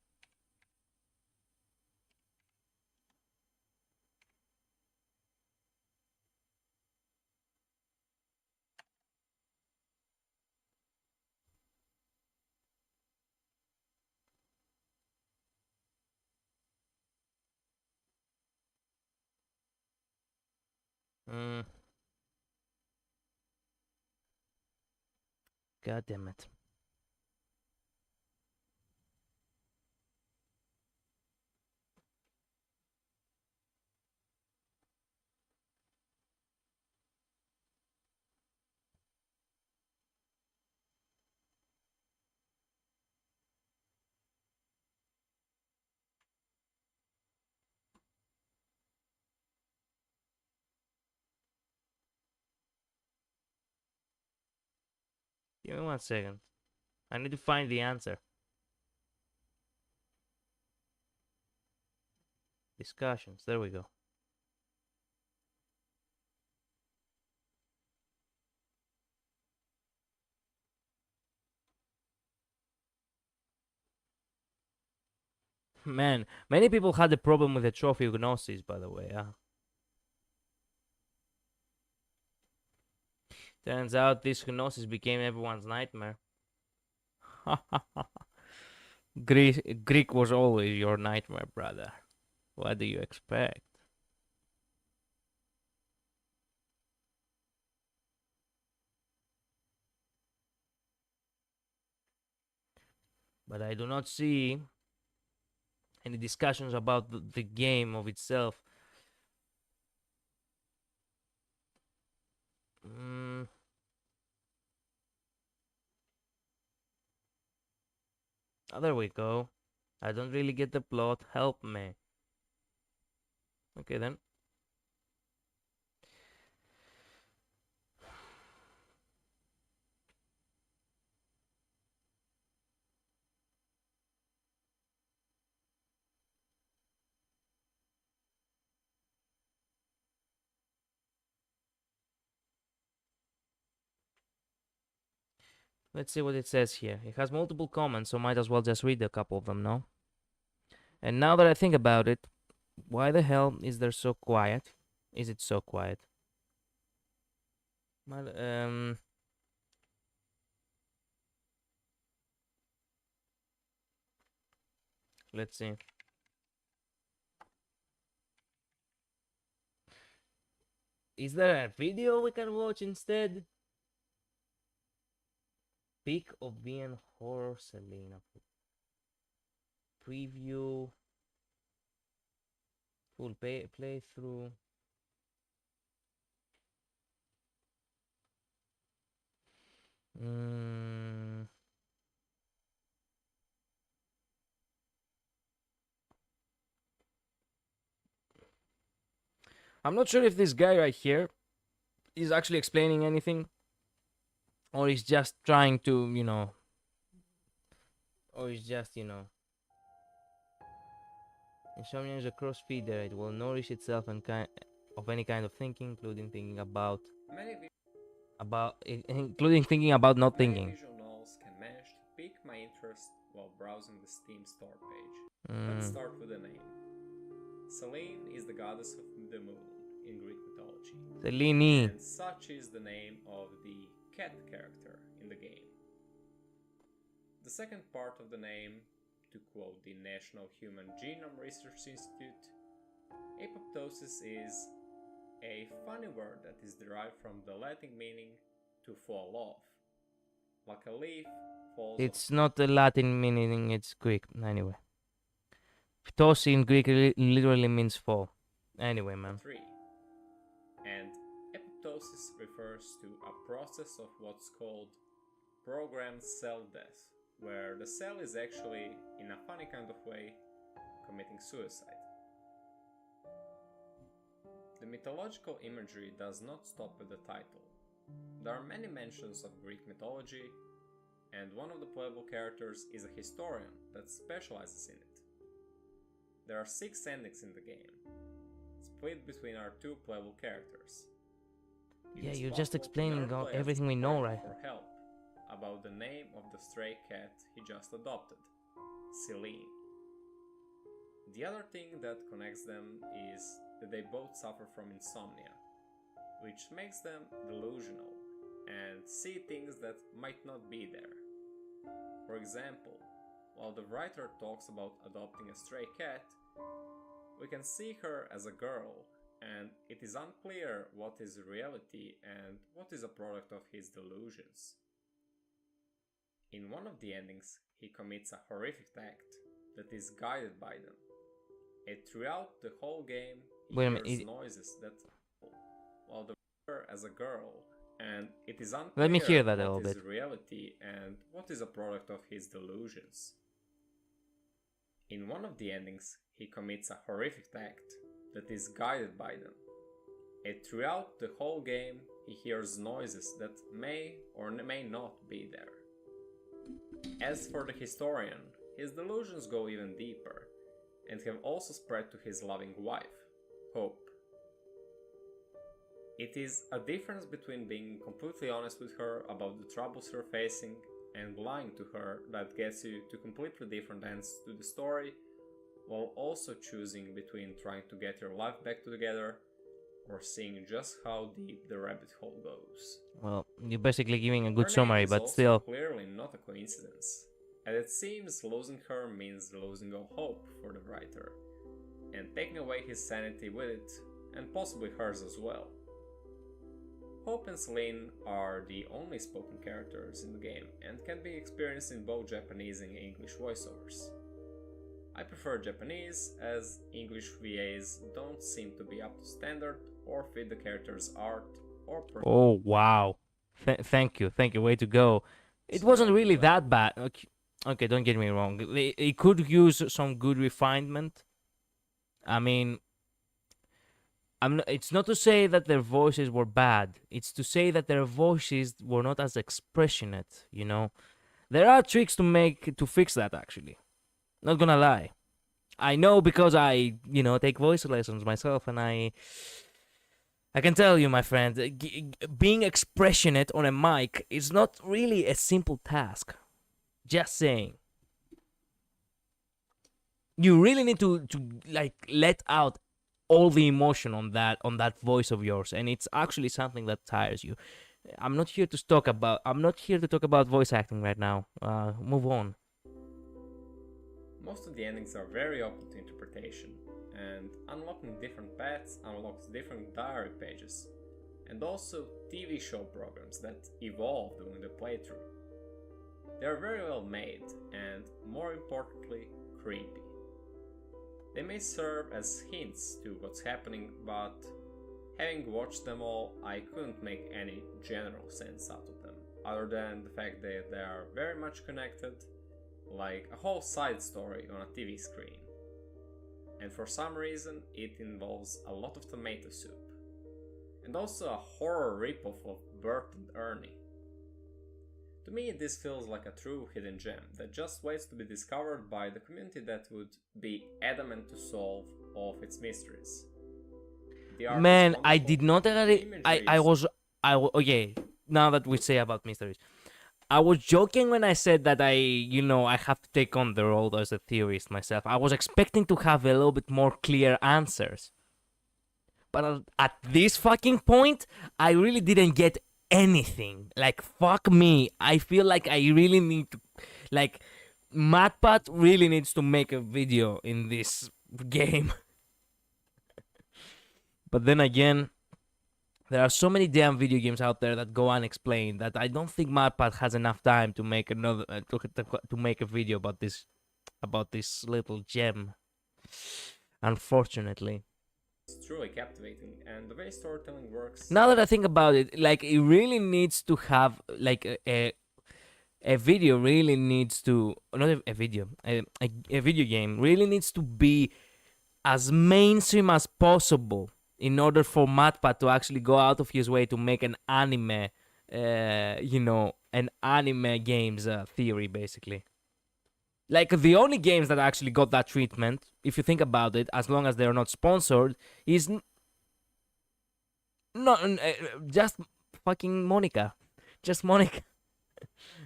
Mm. God damn it. Give me 1 second. I need to find the answer. Discussions. There we go. Man, many people had a problem with the trophy of Gnosis, by the way. Turns out this Gnosis became everyone's nightmare. Greek was always your nightmare, brother. What do you expect? But I do not see any discussions about the game of itself. Mm. Oh, there we go. I don't really get the plot. Help me. Okay then. Let's see what it says here. It has multiple comments, so might as well just read a couple of them, no? And now that I think about it, why the hell is there so quiet? Is it so quiet? Well, let's see. Is there a video we can watch instead? Peak of VN Horror SELENE Preview. Full playthrough. Mm. I'm not sure if this guy right here is actually explaining anything, or he's just trying to, or he's just, Insomnia is a cross feeder. It will nourish itself and of any kind of thinking, including thinking about including thinking about not Many thinking. visual novels can manage to pique my interest while browsing the Steam store page. Let's Mm. start with the name. Selene is the goddess of the moon in Greek mythology. Selene. And such is the name of the cat character in the game. The second part of the name, to quote the National Human Genome Research Institute, apoptosis is a funny word that is derived from the Latin meaning to fall off. Like a leaf falls It's off. not a Latin meaning, it's Greek. Anyway. Ptosi in Greek literally means fall. Anyway, man. Tree. And apoptosis refers to a process of what's called programmed cell death, where the cell is actually, in a funny kind of way, committing suicide. The mythological imagery does not stop with the title. There are many mentions of Greek mythology, and one of the playable characters is a historian that specializes in it. There are 6 endings in the game, split between our 2 playable characters. Yeah, you're just explaining everything we know, right? For help about the name of the stray cat he just adopted, Selene. The other thing that connects them is that they both suffer from insomnia, which makes them delusional and see things that might not be there. For example, while the writer talks about adopting a stray cat, we can see her as a girl and it is unclear what is reality and what is a product of his delusions. In one of the endings, he commits a horrific act that is guided by them. And throughout the whole game, he Wait a minute, hears noises that, while the as a girl, and it is unclear Let me hear that a what little is bit. reality and what is a product of his delusions. In one of the endings, he commits a horrific act that is guided by them. And throughout the whole game, he hears noises that may or may not be there. As for the historian, his delusions go even deeper, and have also spread to his loving wife, Hope. It is a difference between being completely honest with her about the troubles you're facing and lying to her that gets you to completely different ends to the story, while also choosing between trying to get your life back together or seeing just how deep the rabbit hole goes. Well, you're basically giving a good Her name summary, is but also still. clearly not a coincidence, and it seems losing her means losing all hope for the writer, and taking away his sanity with it, and possibly hers as well. Hope and Selene are the only spoken characters in the game and can be experienced in both Japanese and English voiceovers. I prefer Japanese, as English VAs don't seem to be up to standard or fit the character's art or Oh, wow. Thank you. Way to go. It wasn't really that bad. Okay, don't get me wrong. It could use some good refinement. I mean, it's not to say that their voices were bad. It's to say that their voices were not as expressionate, you know? There are tricks to fix that, actually. Not gonna lie. I know because I, take voice lessons myself, and I can tell you, my friend, being expressionate on a mic is not really a simple task. Just saying. You really need to let out all the emotion on that voice of yours, and it's actually something that tires you. I'm not here to talk about voice acting right now. Move on. Most of the endings are very open to interpretation, and unlocking different paths unlocks different diary pages, and also TV show programs that evolve during the playthrough. They are very well made, and more importantly, creepy. They may serve as hints to what's happening, but having watched them all, I couldn't make any general sense out of them, other than the fact that they are very much connected, like a whole side story on a TV screen. And for some reason, it involves a lot of tomato soup. And also a horror ripoff of Bert and Ernie. To me, this feels like a true hidden gem that just waits to be discovered by the community that would be adamant to solve all of its mysteries. Man, I did not agree. Okay, now that we say about mysteries. I was joking when I said that I have to take on the role as a theorist myself. I was expecting to have a little bit more clear answers. But at this fucking point, I really didn't get anything. Like, fuck me. I feel like I really need to... Like, MatPat really needs to make a video in this game. But then again, there are so many damn video games out there that go unexplained that I don't think MatPat has enough time to make to make a video about this little gem. Unfortunately. It's truly captivating, and the way storytelling works... Now that I think about it, like, it really needs to have, like, a video really needs to... Not a video. A video game really needs to be as mainstream as possible in order for MatPat to actually go out of his way to make an anime, an anime games theory, basically. Like, the only games that actually got that treatment, if you think about it, as long as they're not sponsored, is just fucking Monica. Just Monica.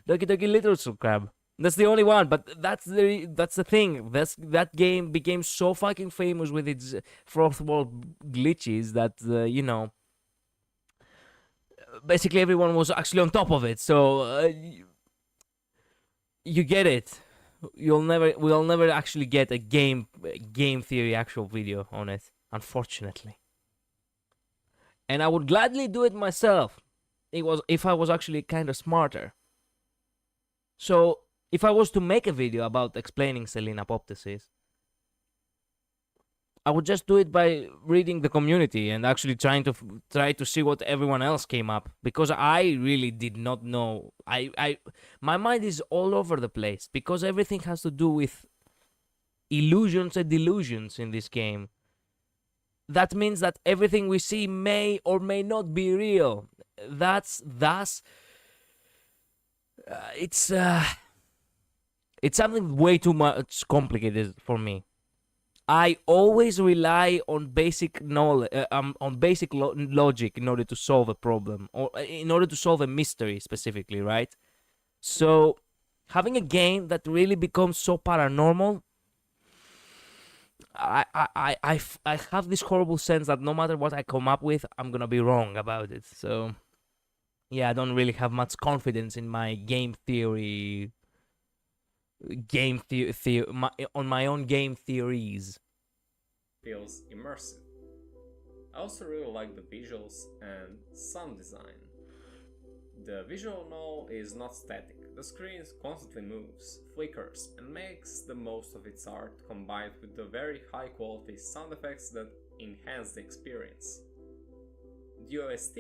Doki Doki Literature Crab. That's the only one, but that's the thing. That game became so fucking famous with its fourth world glitches that, basically everyone was actually on top of it. So, you get it. We'll never actually get a game theory actual video on it, unfortunately. and I would gladly do it myself. It was if I was actually kind of smarter. So if I was to make a video about explaining SELENE Apoptosis, I would just do it by reading the community and actually try to see what everyone else came up, because I really did not know. My mind is all over the place because everything has to do with illusions and delusions in this game. That means that everything we see may or may not be real. It's something way too much complicated for me. I always rely on basic knowledge, on basic logic in order to solve a problem, or in order to solve a mystery specifically, right? So, having a game that really becomes so paranormal, I have this horrible sense that no matter what I come up with, I'm gonna be wrong about it. So, yeah, I don't really have much confidence in my game theory on my own game theories. Feels immersive. I also really like the visuals and sound design. The visual novel is not static. The screen constantly moves, flickers, and makes the most of its art, combined with the very high quality sound effects that enhance the experience. The OST,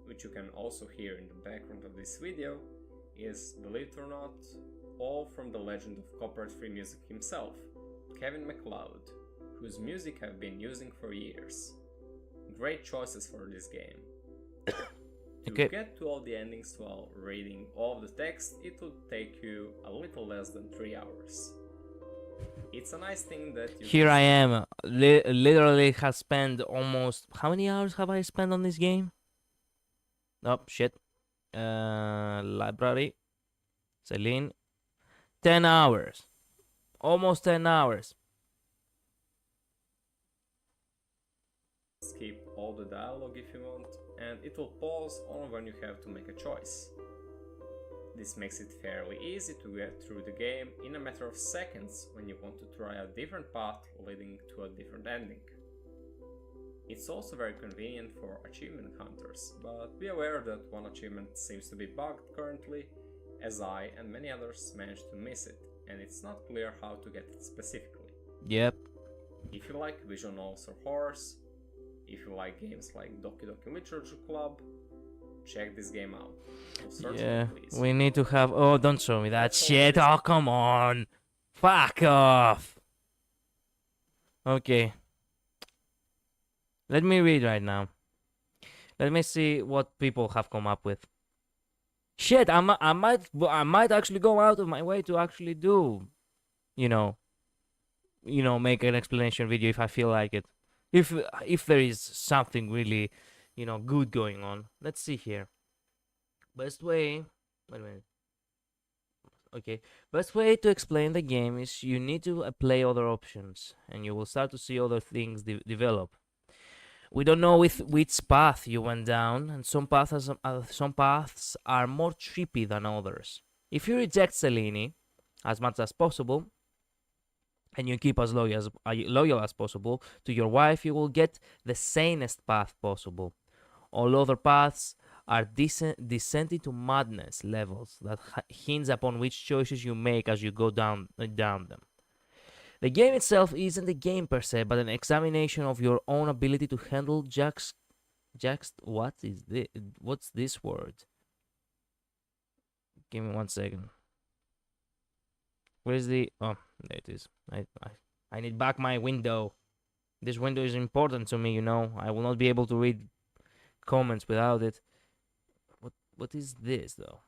which you can also hear in the background of this video, is, believe it or not, all from the legend of copyright-free music himself, Kevin MacLeod, whose music I've been using for years. Great choices for this game. To get to all the endings while reading all of the text, it would take you a little less than 3 hours. It's a nice thing that you... Here I am, literally have spent almost... How many hours have I spent on this game? Oh, shit. Library. SELENE. 10 hours. Almost 10 hours. Skip all the dialogue if you want, and it will pause only when you have to make a choice. This makes it fairly easy to get through the game in a matter of seconds when you want to try a different path leading to a different ending. It's also very convenient for achievement hunters, but be aware that one achievement seems to be bugged currently, as I and many others managed to miss it, and it's not clear how to get it specifically. Yep. If you like visual novels or horrors, if you like games like Doki Doki Literature Club, check this game out. Yeah, we need to have... Oh, don't show me that shit. Oh, come on. Fuck off. Okay. Let me read right now. Let me see what people have come up with. Shit, I might actually go out of my way to actually do, make an explanation video if I feel like it. If there is something really, good going on. Let's see here. Best way... Wait a minute. Okay. Best way to explain the game is you need to play other options, and you will start to see other things develop. We don't know which path you went down, and some paths are more trippy than others. If you reject SELENE as much as possible, and you keep as loyal as possible to your wife, you will get the sanest path possible. All other paths are descent into madness levels that hinge upon which choices you make as you go down them. The game itself isn't a game per se, but an examination of your own ability to handle what is this? What's this word? Give me 1 second. Where's the... Oh, there it is. I need back my window. This window is important to me, I will not be able to read comments without it. What is this, though?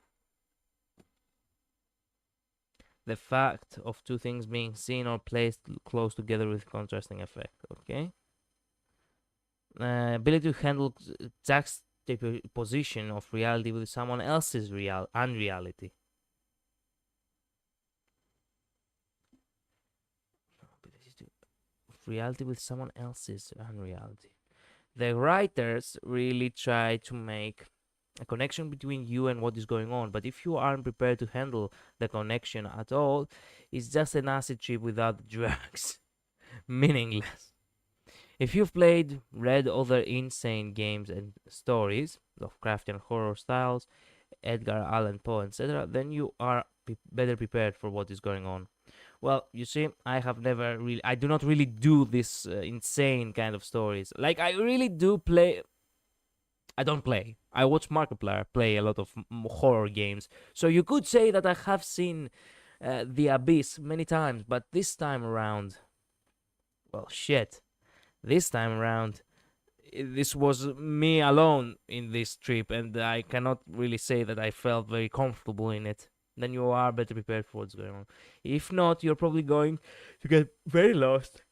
The fact of two things being seen or placed close together with contrasting effect. Okay. Ability to handle juxtaposition of reality with someone else's unreality. Reality with someone else's unreality. The writers really try to make a connection between you and what is going on, but if you aren't prepared to handle the connection at all, it's just an acid trip without drugs. Meaningless. If you've played, read other insane games and stories, Lovecraftian horror styles, Edgar Allan Poe, etc., then you are better prepared for what is going on. Well, you see, I do not really do this insane kind of stories. Like, I really do play. I don't play. I watch Markiplier play a lot of horror games. So you could say that I have seen The Abyss many times, but this time around, well, shit. This time around, this was me alone in this trip, and I cannot really say that I felt very comfortable in it. Then you are better prepared for what's going on. If not, you're probably going to get very lost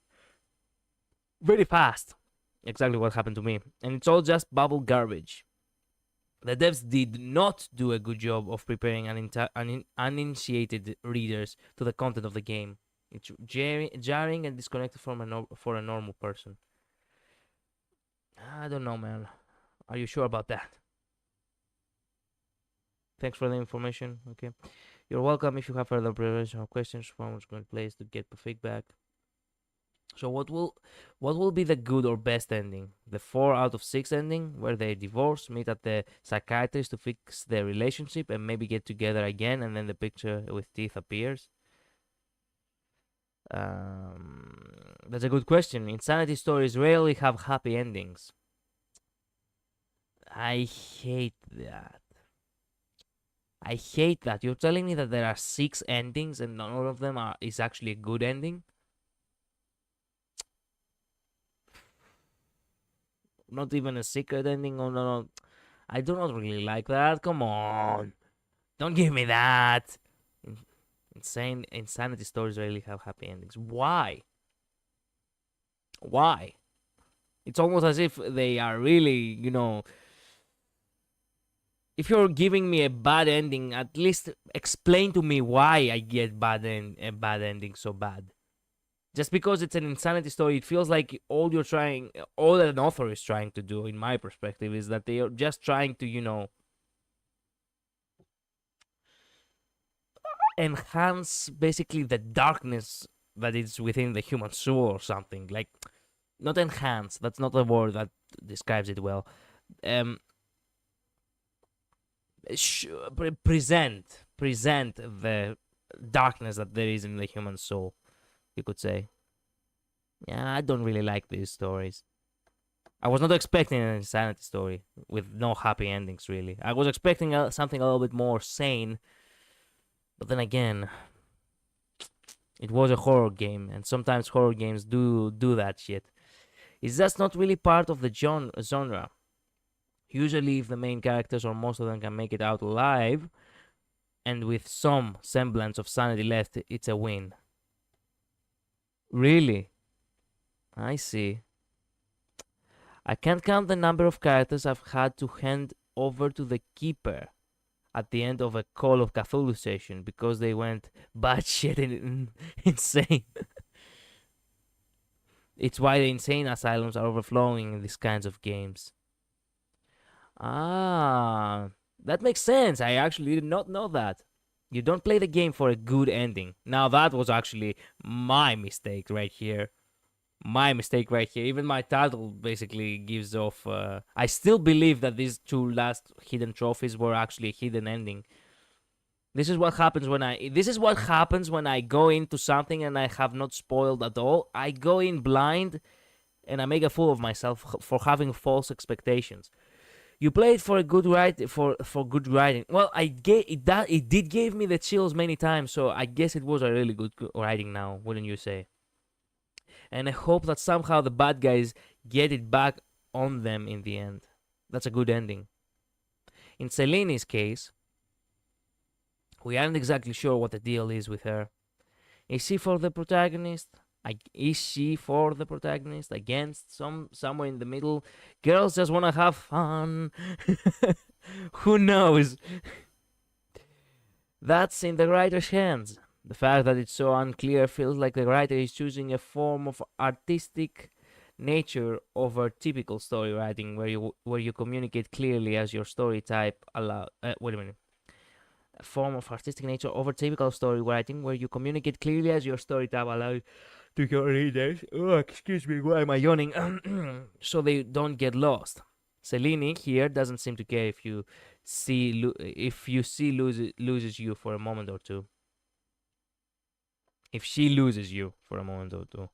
very fast. Exactly what happened to me. And it's all just bubble garbage. The devs did not do a good job of preparing uninitiated readers to the content of the game. It's jarring and disconnected for a normal person. I don't know, man. Are you sure about that? Thanks for the information. Okay. You're welcome. If you have further observations or questions, forms going place to get the feedback. So what will be the good or best ending? The 4 out of 6 ending, where they divorce, meet at the psychiatrist to fix their relationship, and maybe get together again, and then the picture with teeth appears? That's a good question. Insanity stories rarely have happy endings. I hate that. I hate that. You're telling me that there are 6 endings and none of them is actually a good ending? Not even a secret ending? Oh, no. I do not really like that. Come on. Don't give me that. Insanity stories rarely have happy endings. Why? Why? It's almost as if they are really, if you're giving me a bad ending, at least explain to me why I get a bad ending so bad. Just because it's an insanity story, it feels like all an author is trying to do, in my perspective, is that they are just trying to, enhance basically the darkness that is within the human soul or something. Like, not enhance, that's not the word that describes it well. Present the darkness that there is in the human soul, you could say. Yeah, I don't really like these stories. I was not expecting an insanity story with no happy endings, really. I was expecting something a little bit more sane, but then again, it was a horror game, and sometimes horror games do that shit. It's just not really part of the genre. Usually, if the main characters or most of them can make it out alive, and with some semblance of sanity left, it's a win. Really? I see. I can't count the number of characters I've had to hand over to the keeper at the end of a Call of Cthulhu session because they went batshit insane. It's why the insane asylums are overflowing in these kinds of games. Ah, that makes sense. I actually did not know that. You don't play the game for a good ending. Now that was actually my mistake right here. Even my title basically gives off. I still believe that these 2 last hidden trophies were actually a hidden ending. This is what happens when I go into something and I have not spoiled at all. I go in blind, and I make a fool of myself for having false expectations. You play it for a good for good writing. Well, it did give me the chills many times, so I guess it was a really good writing now, wouldn't you say? And I hope that somehow the bad guys get it back on them in the end. That's a good ending. In Selene's case, we aren't exactly sure what the deal is with her. Is she for the protagonist? Against somewhere in the middle? Girls just wanna have fun. Who knows? That's in the writer's hands. The fact that it's so unclear feels like the writer is choosing a form of artistic nature over typical story writing, where you communicate clearly as your story type allow. Wait a minute. A form of artistic nature over typical story writing, where you communicate clearly as your story type allows to your readers. Oh, excuse me, why am I yawning? So they don't get lost. Selene here doesn't seem to care if you loses you for a moment or two. If she loses you for a moment or two.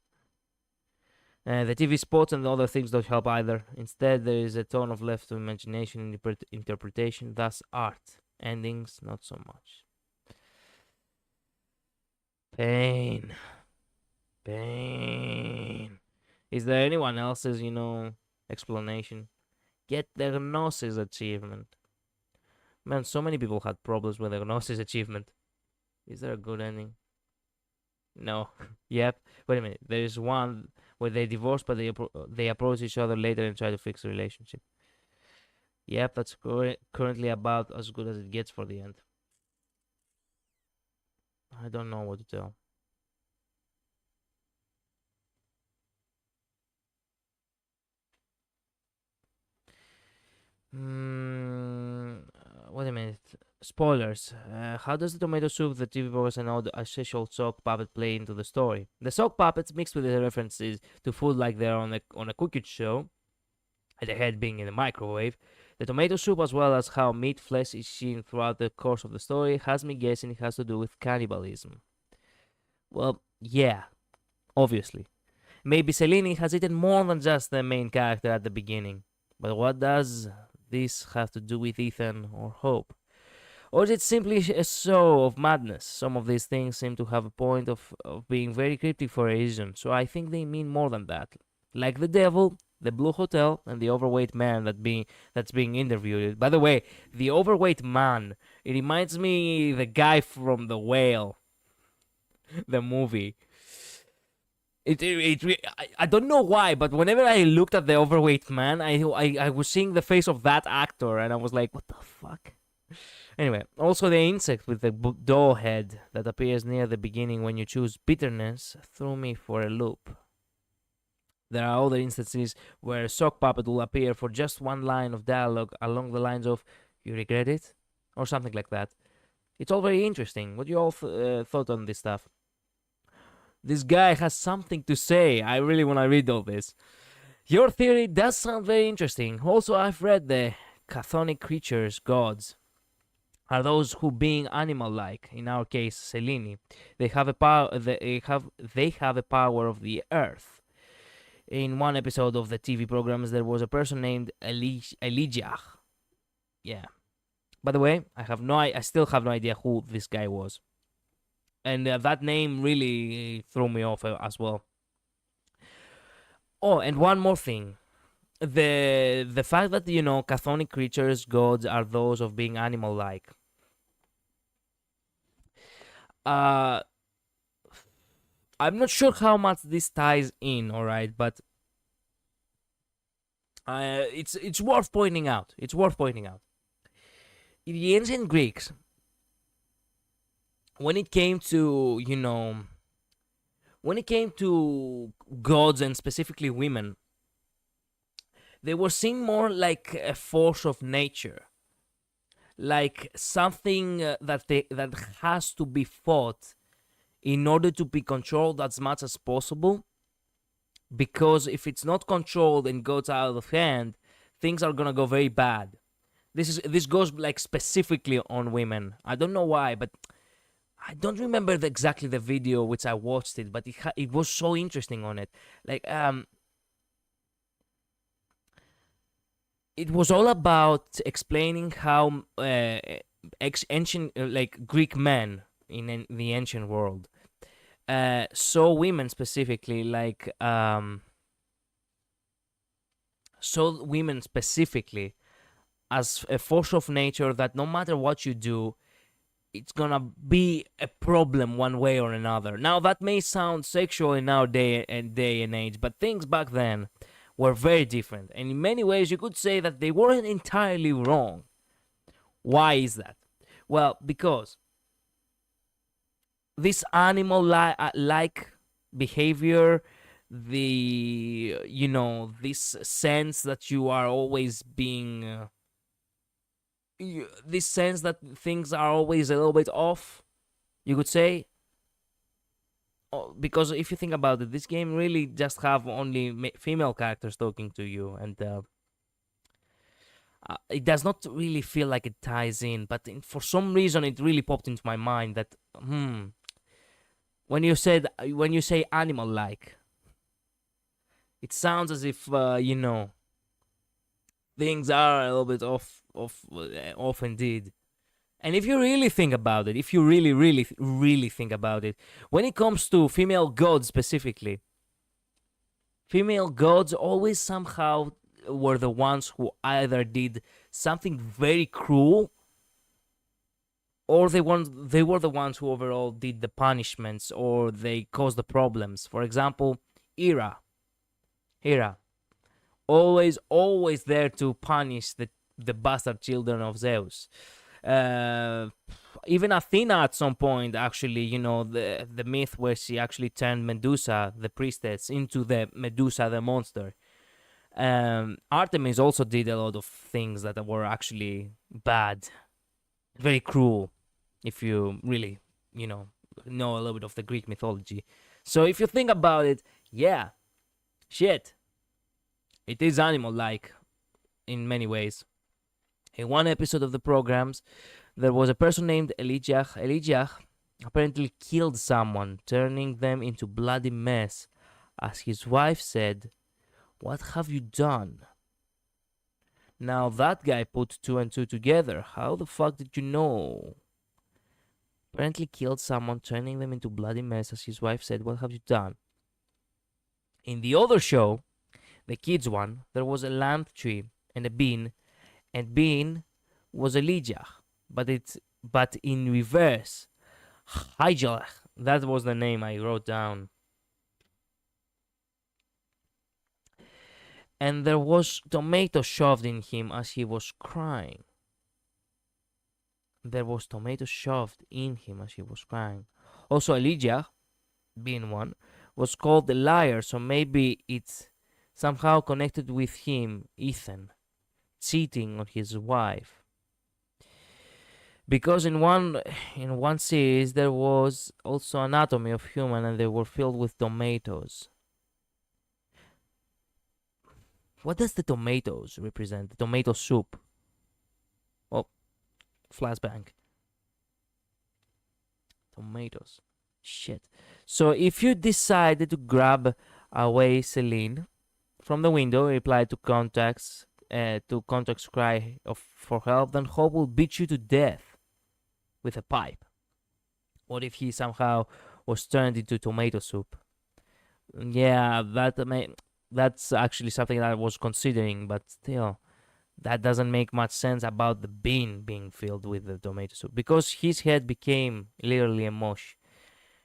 The TV spots and the other things don't help either. Instead, there is a ton of left to imagination and interpretation, thus art. Endings, not so much. Pain. Pain. Is there anyone else's, explanation? Get the Gnosis achievement. Man, so many people had problems with the Gnosis achievement. Is there a good ending? No. Yep. Wait a minute. There is one where they divorce, but they approach each other later and try to fix the relationship. Yep, that's currently about as good as it gets for the end. I don't know what to tell. Wait a minute. Spoilers. How does the tomato soup, the TV progress, and all the essential sock puppet play into the story? The sock puppets mixed with the references to food like they're on a cooking show, and the head being in the microwave. The tomato soup, as well as how meat flesh is seen throughout the course of the story, has me guessing it has to do with cannibalism. Well, yeah, obviously. Maybe Selene has eaten more than just the main character at the beginning. But what does this have to do with Ethan or Hope? Or is it simply a show of madness? Some of these things seem to have a point of being very cryptic for a reason, so I think they mean more than that. Like the devil, the Blue Hotel, and the overweight man that's being interviewed. By the way, the overweight man, it reminds me the guy from The Whale, the movie. I don't know why, but whenever I looked at the overweight man, I was seeing the face of that actor, and I was like, what the fuck? Anyway, also the insect with the dough head that appears near the beginning when you choose bitterness threw me for a loop. There are other instances where a sock puppet will appear for just one line of dialogue along the lines of, you regret it? Or something like that. It's all very interesting. What do you all thought on this stuff? This guy has something to say. I really want to read all this. Your theory does sound very interesting. Also, I've read the chthonic creatures, gods, are those who, being animal-like, in our case Selene, they have a power. They have a power of the earth. In one episode of the TV programs, there was a person named Elijah. Yeah. By the way, I still have no idea who this guy was, and that name really threw me off as well. Oh, and one more thing. The fact that chthonic creatures, gods, are those of being animal-like. I'm not sure how much this ties in, all right, but it's worth pointing out. It's worth pointing out. In the ancient Greeks, when it came to gods and specifically women, they were seen more like a force of nature, like something that has to be fought in order to be controlled as much as possible. Because if it's not controlled and goes out of hand, things are gonna go very bad. This goes like specifically on women. I don't know why, but I don't remember exactly the video which I watched it, but it was so interesting on it. Like it was all about explaining how ancient Greek men in the ancient world saw women specifically as a force of nature that no matter what you do, it's gonna be a problem one way or another. Now that may sound sexual in our day and age, but things back then were very different, and in many ways you could say that they weren't entirely wrong. Why is that? Well, because this animal-like behavior, this sense that you are always being, this sense that things are always a little bit off, you could say, because if you think about it, this game really just have only female characters talking to you, and it does not really feel like it ties in. But for some reason, it really popped into my mind that when you say animal-like, it sounds as if things are a little bit off indeed. And if you really think about it, if you really think about it, when it comes to female gods specifically, female gods always somehow were the ones who either did something very cruel, or they were the ones who overall did the punishments, or they caused the problems. For example, Hera, always there to punish the bastard children of Zeus. Even Athena at some point, actually, the myth where she actually turned Medusa, the priestess, into the Medusa, the monster. Artemis also did a lot of things that were actually bad, very cruel, if you really, know a little bit of the Greek mythology. So if you think about it, yeah, shit, it is animal-like in many ways. In one episode of the programs, there was a person named Elijah. Elijah apparently killed someone, turning them into bloody mess. As his wife said, "What have you done?" Now that guy put two and two together. How the fuck did you know? Apparently killed someone, turning them into bloody mess. As his wife said, "What have you done?" In the other show, the kids one, there was a lamp tree and a bean, and bean was Elijah, but in reverse. Hijah, that was the name I wrote down. And there was tomato shoved in him as he was crying. There was tomato shoved in him as he was crying. Also, Elijah, being one, was called the liar, so maybe it's somehow connected with him, Ethan, cheating on his wife. Because in one series there was also anatomy of human, and they were filled with tomatoes. What does the tomatoes represent? The tomato soup. Oh, flashbang. Tomatoes. Shit. So if you decided to grab away Selene from the window, reply to contact's cry for help, then Hope will beat you to death with a pipe. What if he somehow was turned into tomato soup? Yeah, that's actually something that I was considering, but still, that doesn't make much sense about the bean being filled with the tomato soup, because his head became literally a mush.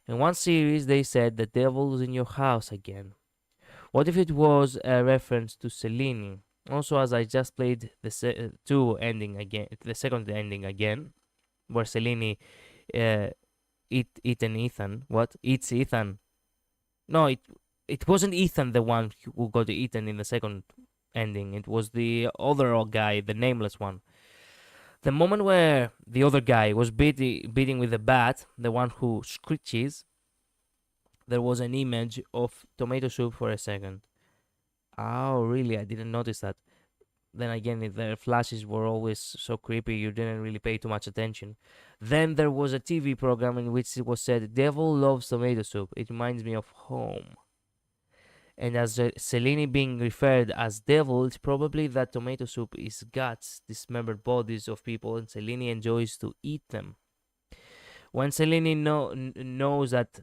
In one series, they said the devil's in your house again. What if it was a reference to Selene? Also, as I just played the second ending again, where Selene eaten Ethan. What? Eats Ethan. No, it wasn't Ethan the one who got eaten in the second ending. It was the other guy, the nameless one. The moment where the other guy was beating with the bat, the one who screeches, there was an image of tomato soup for a second. Oh, really? I didn't notice that. Then again, the flashes were always so creepy, you didn't really pay too much attention. Then there was a TV program in which it was said, "Devil loves tomato soup. It reminds me of home." And as Selene being referred as devil, it's probably that tomato soup is guts, dismembered bodies of people, and Selene enjoys to eat them. When Selene knows that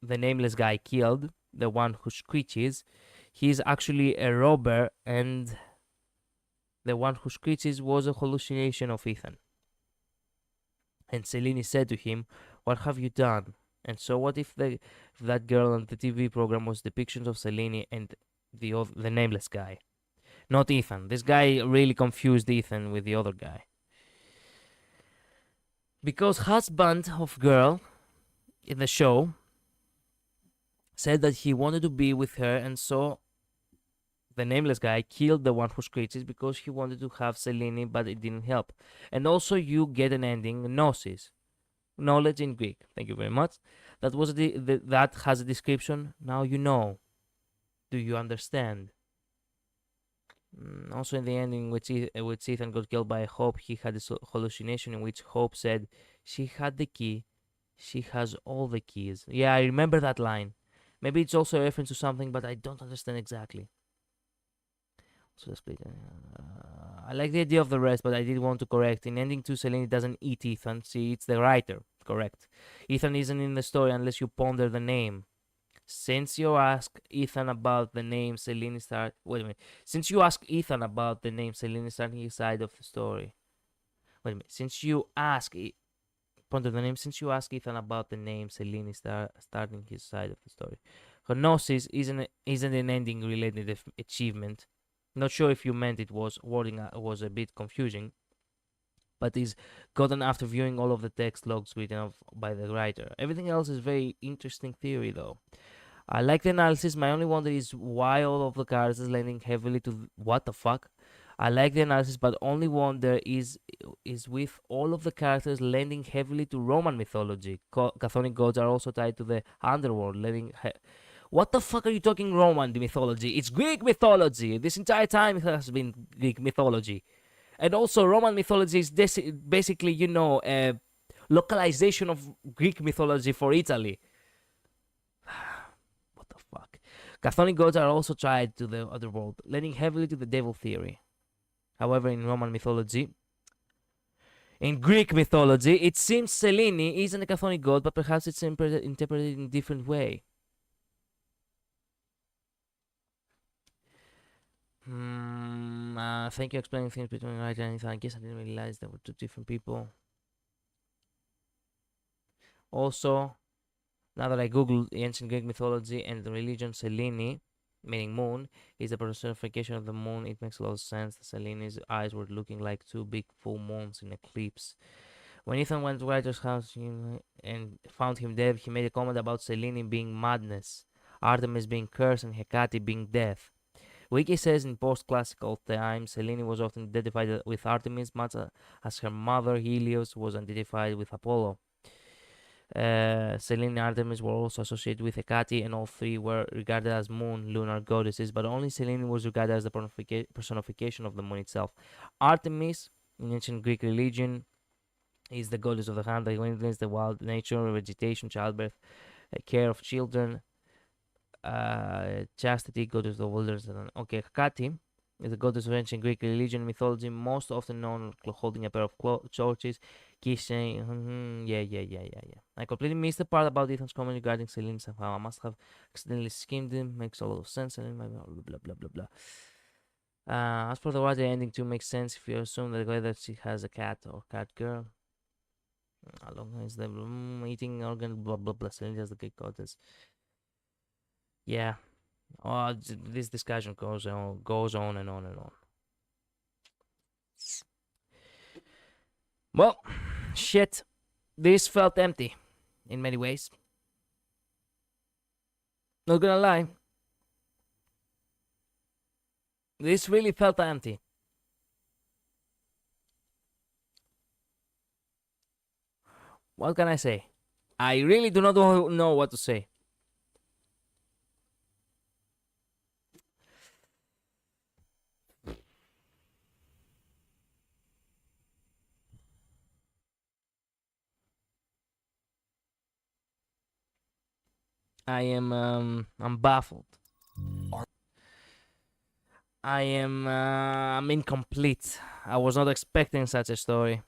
the nameless guy killed, the one who screeches, he's actually a robber, and the one who screeches was a hallucination of Ethan. And Selene said to him, "What have you done?" And so what if that girl on the TV program was depictions of Selene and the nameless guy? Not Ethan. This guy really confused Ethan with the other guy. Because husband of girl in the show said that he wanted to be with her, and so the nameless guy killed the one who screeches because he wanted to have Selene, but it didn't help. And also you get an ending, gnosis. Knowledge in Greek. Thank you very much. that has a description. Now you know. Do you understand? Also, in the ending, which Ethan got killed by Hope, he had this hallucination in which Hope said, "She had the key. She has all the keys." Yeah, I remember that line. Maybe it's also a reference to something, but I don't understand exactly. So that's great. I like the idea of the rest, but I did want to correct. In ending 2, Selene doesn't eat Ethan. She eats the writer. Correct. Ethan isn't in the story unless you ponder the name. Since you ask Ethan about the name, Selene start. Wait a minute. Since you ask Ethan about the name, Selene is starting his side of the story. Wait a minute. Since you ask ponder the name. Since you ask Ethan about the name, Selene is starting his side of the story. Her gnosis isn't an ending-related achievement. Not sure if you meant it was. Wording was a bit confusing, but is gotten after viewing all of the text logs written by the writer. Everything else is very interesting theory, though. I like the analysis. My only wonder is why all of the characters leaning heavily to what the fuck. I like the analysis, but only wonder is with all of the characters lending heavily to Roman mythology. Chthonic gods are also tied to the underworld, what the fuck are you talking Roman mythology? It's Greek mythology. This entire time it has been Greek mythology. And also Roman mythology is basically, a localization of Greek mythology for Italy. What the fuck? Chthonic gods are also tied to the otherworld, leaning heavily to the devil theory. However, in Roman mythology, in Greek mythology, it seems Selene isn't a chthonic god, but perhaps it's interpreted in a different way. Thank you for explaining things between writer and Ethan. I guess I didn't realize there were two different people. Also, now that I googled ancient Greek mythology and the religion, Selene, meaning moon, is a personification of the moon. It makes a lot of sense that Selene's eyes were looking like two big full moons in eclipse. When Ethan went to writer's house and found him dead, he made a comment about Selene being madness, Artemis being curse, and Hecate being death. Wiki says in post-classical times, Selene was often identified with Artemis, much as her mother Helios was identified with Apollo. Selene and Artemis were also associated with Hecate, and all three were regarded as lunar goddesses, but only Selene was regarded as the personification of the moon itself. Artemis, in ancient Greek religion, is the goddess of the hand, the wilderness, the wild nature, vegetation, childbirth, care of children, chastity, goddess of the wilderness. Okay, Hecate is the goddess of ancient Greek religion mythology, most often known holding a pair of torches, kissing. Yeah. I completely missed the part about Ethan's comment regarding Selene somehow. I must have accidentally skimmed him. Makes a lot of sense. Blah blah blah blah. As for the writer, ending 2 makes sense if you assume that she has a cat or cat girl. How long is the eating organ? Blah blah blah. Selene has the Greek goddess. Yeah. This discussion goes on and on and on. Well, shit. This felt empty in many ways. Not gonna lie. This really felt empty. What can I say? I really do not know what to say. I'm baffled. I'm incomplete. I was not expecting such a story.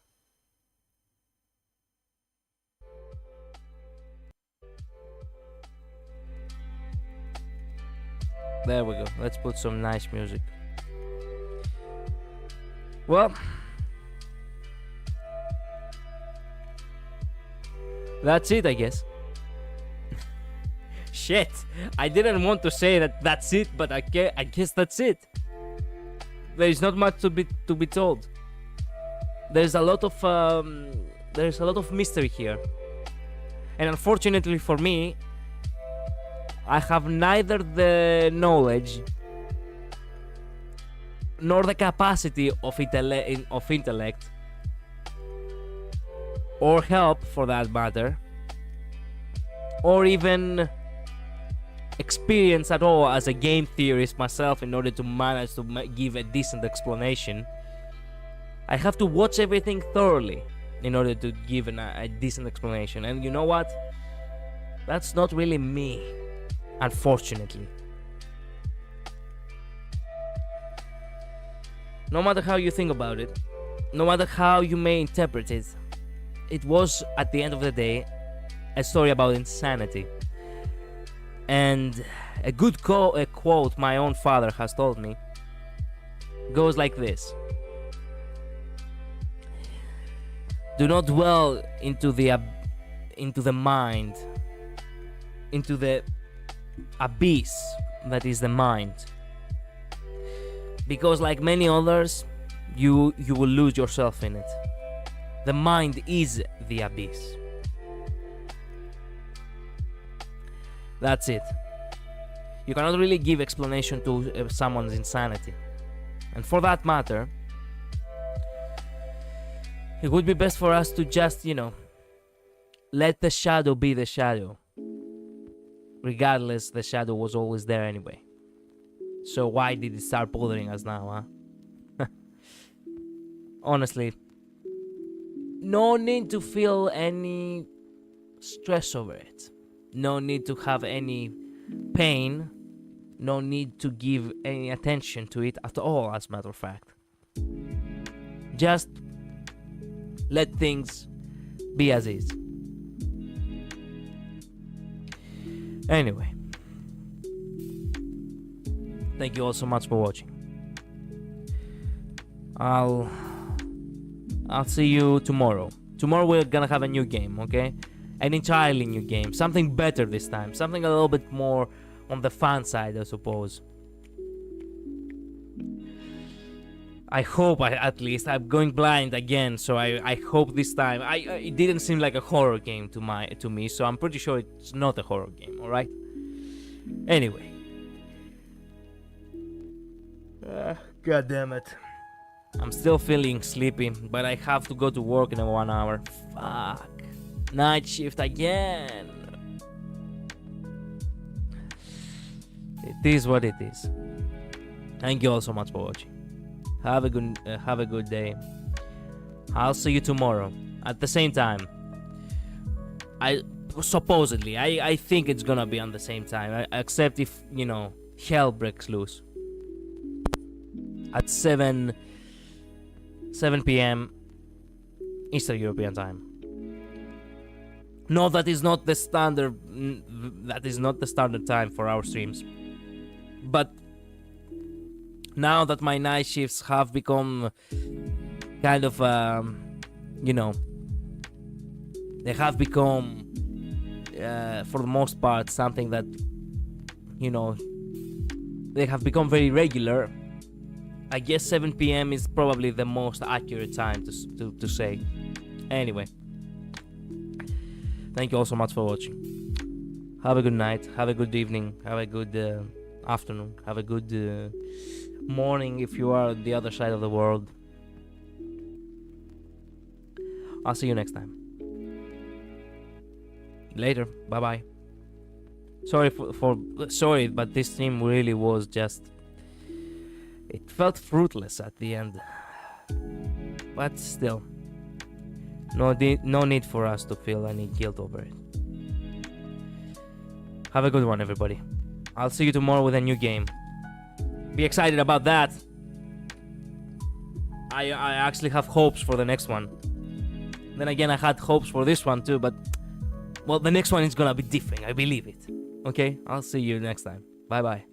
There we go. Let's put some nice music. Well, that's it, I guess. Shit, I didn't want to say that's it, but I guess that's it. There is not much to be told. There's a lot of mystery here, and unfortunately for me, I have neither the knowledge nor the capacity of intellect, or help for that matter, or even experience at all as a game theorist myself in order to manage to give a decent explanation. I have to watch everything thoroughly in order to give a decent explanation. And you know what? That's not really me, unfortunately. No matter how you think about it, no matter how you may interpret it, it was, at the end of the day, a story about insanity. And a good quote my own father has told me goes like this: do not dwell into the mind, into the abyss that is the mind, because like many others, you will lose yourself in it. The mind is the abyss. That's it. You cannot really give explanation to someone's insanity. And for that matter, it would be best for us to just, let the shadow be the shadow. Regardless, the shadow was always there anyway. So why did it start bothering us now, huh? Honestly, no need to feel any stress over it. No need to have any pain. No need to give any attention to it at all, as a matter of fact. Just let things be as is. Anyway, thank you all so much for watching. I'll see you tomorrow. Tomorrow we're gonna have a new game, okay? An entirely new game. Something better this time. Something a little bit more on the fun side, I suppose. I hope, at least. I'm going blind again, so I hope this time. It didn't seem like a horror game to me, so I'm pretty sure it's not a horror game, alright? Anyway. God damn it. I'm still feeling sleepy, but I have to go to work in 1 hour. Fuck. Night shift again. It is what it is. Thank you all so much for watching. Have a good day. I'll see you tomorrow at the same time. I think it's gonna be on the same time, except if hell breaks loose at 7 p.m. Eastern European time. No, that is not the standard. That is not the standard time for our streams. But now that my night shifts have become kind of, they have become, for the most part, something that, they have become very regular. I guess 7 p.m. is probably the most accurate time to say. Anyway. Thank you all so much for watching. Have a good night, have a good evening, have a good afternoon, have a good morning if you are on the other side of the world. I'll see you next time. Later, bye bye. Sorry, but this stream really was just... It felt fruitless at the end. But still. No need for us to feel any guilt over it. Have a good one, everybody. I'll see you tomorrow with a new game. Be excited about that. I actually have hopes for the next one. Then again, I had hopes for this one too, but... Well, the next one is gonna be different, I believe it. Okay? I'll see you next time. Bye-bye.